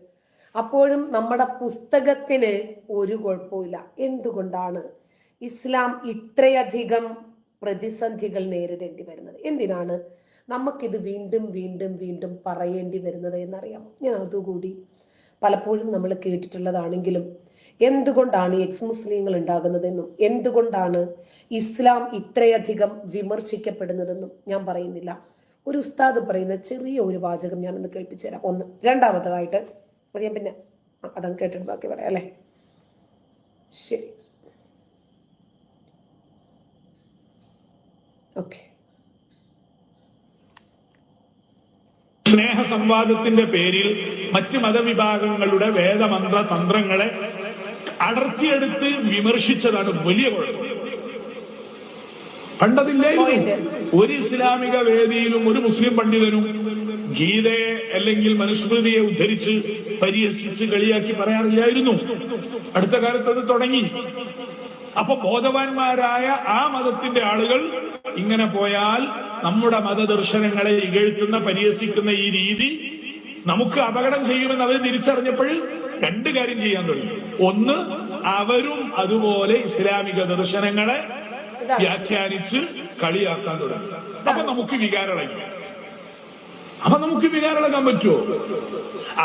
Speaker 1: അപ്പോഴും നമ്മുടെ പുസ്തകത്തിന് ഒരു കുഴപ്പമില്ല. എന്തുകൊണ്ടാണ് ഇസ്ലാം ഇത്രയധികം പ്രതിസന്ധികൾ നേരിടേണ്ടി വരുന്നത്? എന്തിനാണ് നമുക്കിത് വീണ്ടും വീണ്ടും വീണ്ടും പറയേണ്ടി വരുന്നത് എന്നറിയാമോ? ഞാൻ അതുകൂടി പലപ്പോഴും നമ്മൾ കേട്ടിട്ടുള്ളതാണെങ്കിലും എന്തുകൊണ്ടാണ് എക്സ് മുസ്ലിങ്ങൾ ഉണ്ടാകുന്നതെന്നും എന്തുകൊണ്ടാണ് ഇസ്ലാം ഇത്രയധികം വിമർശിക്കപ്പെടുന്നതെന്നും ഞാൻ പറയുന്നില്ല. ഒരു ഉസ്താദ് പറയുന്ന ചെറിയ ഒരു വാചകം ഞാനൊന്ന് കേൾപ്പിച്ചു തരാം. ഒന്ന്. രണ്ടാമതായിട്ട് ഞാൻ പിന്നെ അതങ്ങ് കേട്ടിട്ട് ബാക്കി പറയാം അല്ലേ? ശരി, ഓക്കെ.
Speaker 3: സ്നേഹ സംവാദത്തിന്റെ പേരിൽ മറ്റ് മതവിഭാഗങ്ങളുടെ വേദമന്ത്ര തന്ത്രങ്ങളെ അടർത്തിയെടുത്ത് വിമർശിച്ചതാണ് വലിയ കുഴപ്പം. പണ്ടതില്ലേ ഒരു ഇസ്ലാമിക വേദിയിലും ഒരു മുസ്ലിം പണ്ഡിതനും ഗീതയെ അല്ലെങ്കിൽ മനുസ്മൃതിയെ ഉദ്ധരിച്ച് പരിഹസിച്ച് കളിയാക്കി പറയാറില്ലായിരുന്നു. അടുത്ത കാലത്ത് അത് തുടങ്ങി. അപ്പൊ ബോധവാന്മാരായ ആ മതത്തിന്റെ ആളുകൾ ഇങ്ങനെ പോയാൽ നമ്മുടെ മതദർശനങ്ങളെ ഇകഴ്ത്തുന്ന പരിഹസിക്കുന്ന ഈ രീതി നമുക്ക് അപകടം ചെയ്യുമെന്ന് അവർ തിരിച്ചറിഞ്ഞപ്പോൾ രണ്ട് കാര്യം ചെയ്യാൻ തുടങ്ങി. ഒന്ന്, അവരും അതുപോലെ ഇസ്ലാമിക ദർശനങ്ങളെ വ്യാഖ്യാനിച്ച് കളിയാക്കാൻ തുടങ്ങി. അപ്പൊ നമുക്ക് വികാരളകാൻ പറ്റുമോ?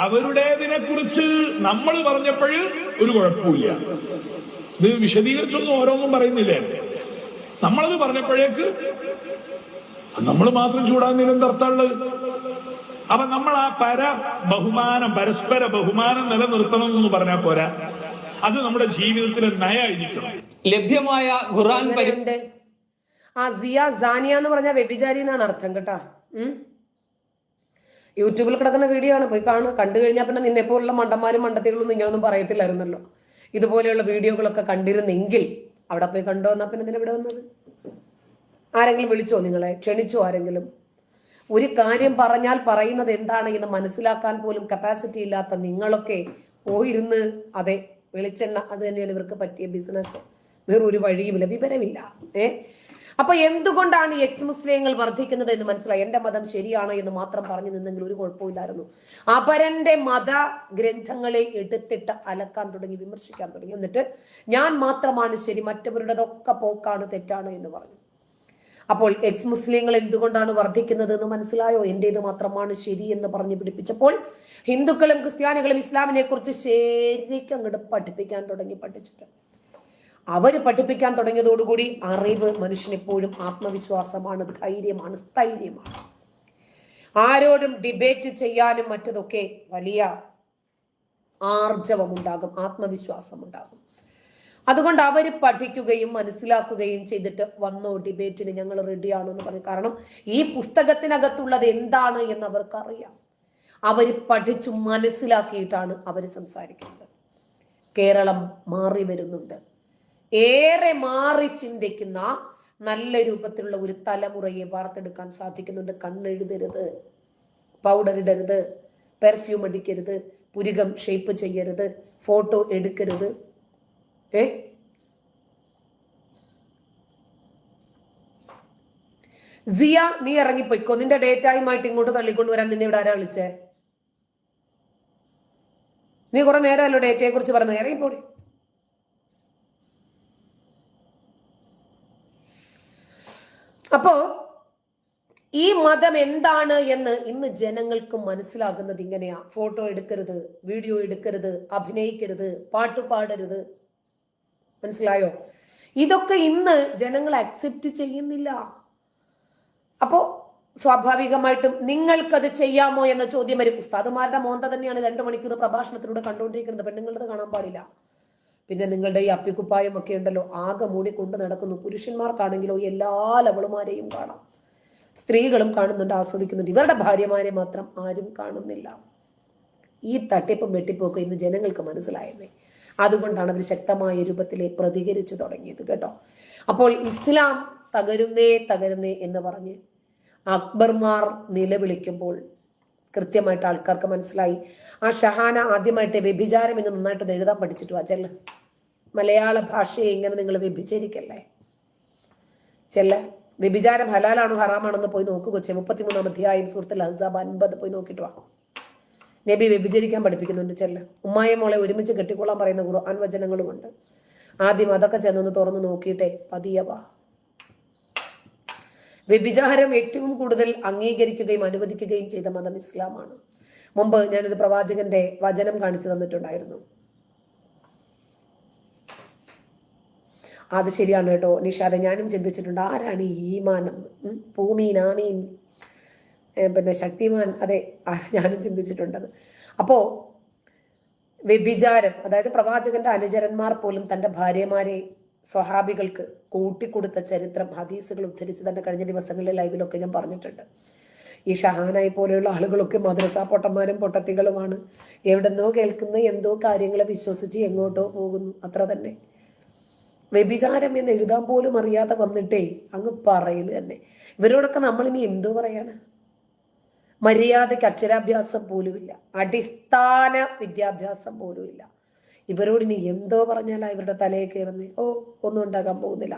Speaker 3: അവരുടേതിനെ കുറിച്ച് നമ്മൾ പറഞ്ഞപ്പോൾ ഒരു കുഴപ്പമില്ല. ഇത് വിശദീകരിച്ചൊന്നും ഓരോന്നും പറയുന്നില്ലേ. നമ്മളത് പറഞ്ഞപ്പോഴേക്ക് നമ്മൾ മാത്രം ചൂടാകുന്നതിന് അർത്ഥമുള്ളത്. അപ്പൊ നമ്മൾ ആ പരസ്പര ബഹുമാനം നിലനിർത്തണം എന്ന് പറഞ്ഞാൽ പോരാ, അത് നമ്മുടെ ജീവിതത്തിലെ നയായിരിക്കണം. ലഭ്യമായ ഖുർആൻ
Speaker 1: ആ സാനിയ എന്ന് പറഞ്ഞ വ്യഭിചാരി എന്നാണ് അർത്ഥം കേട്ടാ. യൂട്യൂബിൽ കിടക്കുന്ന വീഡിയോ ആണ്, പോയി കണ്ടു കഴിഞ്ഞാൽ പിന്നെ നിന്നെ പോലുള്ള മണ്ടന്മാരും മണ്ടത്തികളൊന്നും ഇങ്ങനെയൊന്നും പറയത്തില്ലായിരുന്നല്ലോ. ഇതുപോലെയുള്ള വീഡിയോകളൊക്കെ കണ്ടിരുന്നെങ്കിൽ അവിടെ പോയി കണ്ടോ. എന്നാ പിന്നെ ഇതിന് ഇവിടെ വന്നത്? ആരെങ്കിലും വിളിച്ചോ? നിങ്ങളെ ക്ഷണിച്ചോ ആരെങ്കിലും? ഒരു കാര്യം പറഞ്ഞാൽ പറയുന്നത് എന്താണ് എന്ന് മനസ്സിലാക്കാൻ പോലും കപ്പാസിറ്റി ഇല്ലാത്ത നിങ്ങളൊക്കെ പോയിരുന്ന് അതെ വെളിച്ചെണ്ണ അത് തന്നെയാണ് ഇവർക്ക് പറ്റിയ ബിസിനസ്, വേറൊരു വഴിയുമില്ല, വിവരമില്ല. അപ്പൊ എന്തുകൊണ്ടാണ് ഈ എക്സ് മുസ്ലിങ്ങൾ വർദ്ധിക്കുന്നത് എന്ന് മനസ്സിലായി. എന്റെ മതം ശരിയാണ് എന്ന് മാത്രം പറഞ്ഞു നിന്നെങ്കിൽ ഒരു കുഴപ്പമില്ലായിരുന്നു. അപരന്റെ മത ഗ്രന്ഥങ്ങളെ എടുത്തിട്ട് അലക്കാൻ തുടങ്ങി, വിമർശിക്കാൻ തുടങ്ങി. എന്നിട്ട് ഞാൻ മാത്രമാണ് ശരി, മറ്റവരുടേതൊക്കെ പോക്കാണ്, തെറ്റാണ് എന്ന് പറഞ്ഞു. അപ്പോൾ എക്സ് മുസ്ലിങ്ങൾ എന്തുകൊണ്ടാണ് വർദ്ധിക്കുന്നത് എന്ന് മനസ്സിലായോ? എന്റേത് മാത്രമാണ് ശരി എന്ന് പറഞ്ഞു പിടിപ്പിച്ചപ്പോൾ ഹിന്ദുക്കളും ക്രിസ്ത്യാനികളും ഇസ്ലാമിനെ കുറിച്ച് ശരിക്കും അങ്ങോട്ട് പഠിപ്പിക്കാൻ തുടങ്ങി. അവര് പഠിപ്പിക്കാൻ തുടങ്ങിയതോടുകൂടി അറിവ് മനുഷ്യനെപ്പോഴും ആത്മവിശ്വാസമാണ്, ധൈര്യമാണ്, സ്ഥൈര്യമാണ്. ആരോടും ഡിബേറ്റ് ചെയ്യാനും മറ്റതൊക്കെ വലിയ ആർജവമുണ്ടാകും, ആത്മവിശ്വാസമുണ്ടാകും. അതുകൊണ്ട് അവർ പഠിക്കുകയും മനസ്സിലാക്കുകയും ചെയ്തിട്ട് വന്നോ ഡിബേറ്റിന് ഞങ്ങൾ റെഡിയാണോ എന്ന് പറഞ്ഞു. കാരണം ഈ പുസ്തകത്തിനകത്തുള്ളത് എന്താണ് എന്ന് അവർക്കറിയാം. അവർ പഠിച്ചു മനസ്സിലാക്കിയിട്ടാണ് അവർ സംസാരിക്കുന്നത്. കേരളം മാറി വരുന്നുണ്ട്. ഏറെ മാറി ചിന്തിക്കുന്ന നല്ല രൂപത്തിലുള്ള ഒരു തലമുറയെ വാർത്തെടുക്കാൻ സാധിക്കുന്നുണ്ട്. കണ്ണെഴുതരുത്, പൗഡർ ഇടരുത്, പെർഫ്യൂം അടിക്കരുത്, പുരികം ഷേപ്പ് ചെയ്യരുത്, ഫോട്ടോ എടുക്കരുത്. സിയ, നീ ഇറങ്ങിപ്പോയിക്കോ. നിന്റെ ഡേറ്റായുമായിട്ട് ഇങ്ങോട്ട് തള്ളിക്കൊണ്ടുവരാൻ നിന്നെ ഇവിടെ ആരാ വിളിച്ചേ? നീ കുറെ നേരമല്ലോ ഡേറ്റയെ കുറിച്ച് പറഞ്ഞു. ഇറങ്ങിപ്പോടി. അപ്പോ ഈ മതം എന്താണ് എന്ന് ഇന്ന് ജനങ്ങൾക്ക് മനസ്സിലാകുന്നത് ഇങ്ങനെയാ. ഫോട്ടോ എടുക്കരുത്, വീഡിയോ എടുക്കരുത്, അഭിനയിക്കരുത്, പാട്ട് പാടരുത്. മനസ്സിലായോ? ഇതൊക്കെ ഇന്ന് ജനങ്ങൾ അക്സെപ്റ്റ് ചെയ്യുന്നില്ല. അപ്പോ സ്വാഭാവികമായിട്ടും നിങ്ങൾക്കത് ചെയ്യാമോ എന്ന ചോദ്യം വരും. ഉസ്താദുമാരുടെ മോന്ത തന്നെയാണ് 2 മണിക്കൂർ പ്രഭാഷണത്തിലൂടെ കണ്ടുകൊണ്ടിരിക്കുന്നത്. പെണ്ണുങ്ങളത് കാണാൻ പാടില്ല. പിന്നെ നിങ്ങളുടെ ഈ അപ്പിക്കുപ്പായം ഒക്കെ ഉണ്ടല്ലോ, ആകെ മൂടി കൊണ്ട് നടക്കുന്നു. പുരുഷന്മാർക്കാണെങ്കിലോ എല്ലാ ലവളുമാരെയും കാണാം. സ്ത്രീകളും കാണുന്നുണ്ട്, ആസ്വദിക്കുന്നുണ്ട്. ഇവരുടെ ഭാര്യമാരെ മാത്രം ആരും കാണുന്നില്ല. ഈ തട്ടിപ്പും വെട്ടിപ്പൊക്കെ ഇന്ന് ജനങ്ങൾക്ക് മനസ്സിലായത്. അതുകൊണ്ടാണ് അവർ ശക്തമായ രൂപത്തിലെ പ്രതികരിച്ചു തുടങ്ങിയത് കേട്ടോ. അപ്പോൾ ഇസ്ലാം തകരുന്നേ എന്ന് പറഞ്ഞ് അക്ബർമാർ നിലവിളിക്കുമ്പോൾ കൃത്യമായിട്ട് ആൾക്കാർക്ക് മനസ്സിലായി. ആ ഷഹാന ആദ്യമായിട്ട് വ്യഭിചാരം എന്ന് നന്നായിട്ട് എഴുതാൻ പഠിച്ചിട്ടു. ചെല്ല, മലയാള ഭാഷയെ ഇങ്ങനെ നിങ്ങൾ വ്യഭിചരിക്കല്ലേ. ചെല്ല, വ്യഭിചാരം ഹലാലാണോ ഹറാമാണെന്ന് പോയി നോക്കു കൊച്ചെ. 33-ാം അധ്യായം സൂറത്തുൽ അഹ്സാബ് 50 പോയി നോക്കിയിട്ട് വാ. നബി വ്യഭിചരിക്കാൻ പഠിപ്പിക്കുന്നുണ്ട്. ചെല്ല, ഉമ്മായ മോളെ ഒരുമിച്ച് കെട്ടിക്കൊള്ളാൻ പറയുന്ന ഖുർആൻ വചനങ്ങളുമുണ്ട്. ആദ്യം അതൊക്കെ ചെന്നൊന്ന് തുറന്ന് നോക്കിയിട്ടേ പതിയെ വാ. വ്യഭിചാരം ഏറ്റവും കൂടുതൽ അംഗീകരിക്കുകയും അനുവദിക്കുകയും ചെയ്ത മതം ഇസ്ലാമാണ്. മുമ്പ് ഞാനൊരു പ്രവാചകന്റെ വചനം കാണിച്ചു തന്നിട്ടുണ്ടായിരുന്നു. അത് ശരിയാണ് കേട്ടോ നിഷാദെ, ഞാനും ചിന്തിച്ചിട്ടുണ്ട് ആരാണ് ഈ ഈമാൻ എന്ന്. ഭൂമീൻ, ആമീൻ, പിന്നെ ശക്തിമാൻ, അതെ, ഞാനും ചിന്തിച്ചിട്ടുണ്ടത്. അപ്പോ വ്യഭിചാരം, അതായത് പ്രവാചകന്റെ അനുചരന്മാർ പോലും തന്റെ ഭാര്യമാരെ സ്വഹാബികൾക്ക് കൂട്ടിക്കൊടുത്ത ചരിത്രം ഹദീസുകൾ ഉദ്ധരിച്ച് തന്നെ കഴിഞ്ഞ ദിവസങ്ങളിലെ ലൈവിലൊക്കെ ഞാൻ പറഞ്ഞിട്ടുണ്ട്. ഈ ഷഹാനായി പോലെയുള്ള ആളുകളൊക്കെ മദ്രസ പൊട്ടന്മാരും പൊട്ടത്തികളുമാണ്. എവിടെന്നോ കേൾക്കുന്ന എന്തോ കാര്യങ്ങളെ വിശ്വസിച്ച് എങ്ങോട്ടോ പോകുന്നു, അത്ര തന്നെ. വ്യഭിചാരം എന്ന് എഴുതാൻ പോലും അറിയാതെ വന്നിട്ടേ അങ്ങ് പറയല് തന്നെ. ഇവരോടൊക്കെ നമ്മളിനി എന്തോ പറയാനാ? മര്യാദയ്ക്ക് അക്ഷരാഭ്യാസം പോലുമില്ല, അടിസ്ഥാന വിദ്യാഭ്യാസം പോലുമില്ല. ഇവരോട് ഇനി എന്തോ പറഞ്ഞാലാ ഇവരുടെ തലയെ കയറുന്നേ? ഒന്നും ഉണ്ടാകാൻ പോകുന്നില്ല.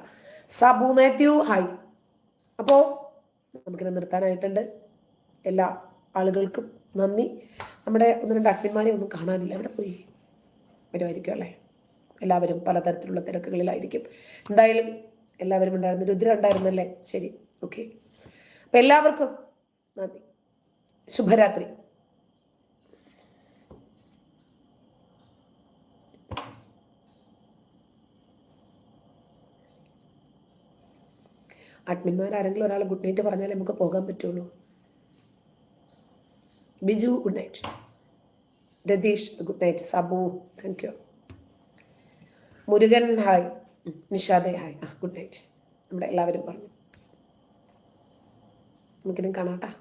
Speaker 1: സബു മാത്യു ഹായ്. അപ്പോ നമുക്കിത് നിർത്താനായിട്ടുണ്ട്. എല്ലാ ആളുകൾക്കും നന്ദി. നമ്മുടെ 1-2 അഡ്മിന്മാരെ ഒന്നും കാണാനില്ല, എവിടെ പോയി? വരുമായിരിക്കും അല്ലേ? എല്ലാവരും പലതരത്തിലുള്ള തിരക്കുകളിലായിരിക്കും. എന്തായാലും എല്ലാവരും ഉണ്ടായിരുന്നു. രുദ്ര ഉണ്ടായിരുന്നല്ലേ? ശരി, ഓക്കെ. അപ്പൊ എല്ലാവർക്കും നന്ദി. ശുഭരാത്രി. അഡ്മിന്മാരാരെങ്കിലും ഒരാൾ ഗുഡ് നൈറ്റ് പറഞ്ഞാലേ നമുക്ക് പോകാൻ പറ്റുള്ളൂ. Biju good night, Ratheesh good night, Sabu thank you, Murugan hi, നിഷാദെ ഹായ്, ഗുഡ് നൈറ്റ്. നമ്മുടെ എല്ലാവരും പറഞ്ഞു. നമുക്കിനും കാണാട്ടാ.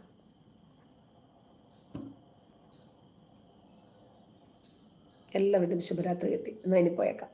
Speaker 1: എല്ലാവരുടെയും ശുഭരാത്രി എത്തി. എന്നാൽ ഇനി പോയേക്കാം.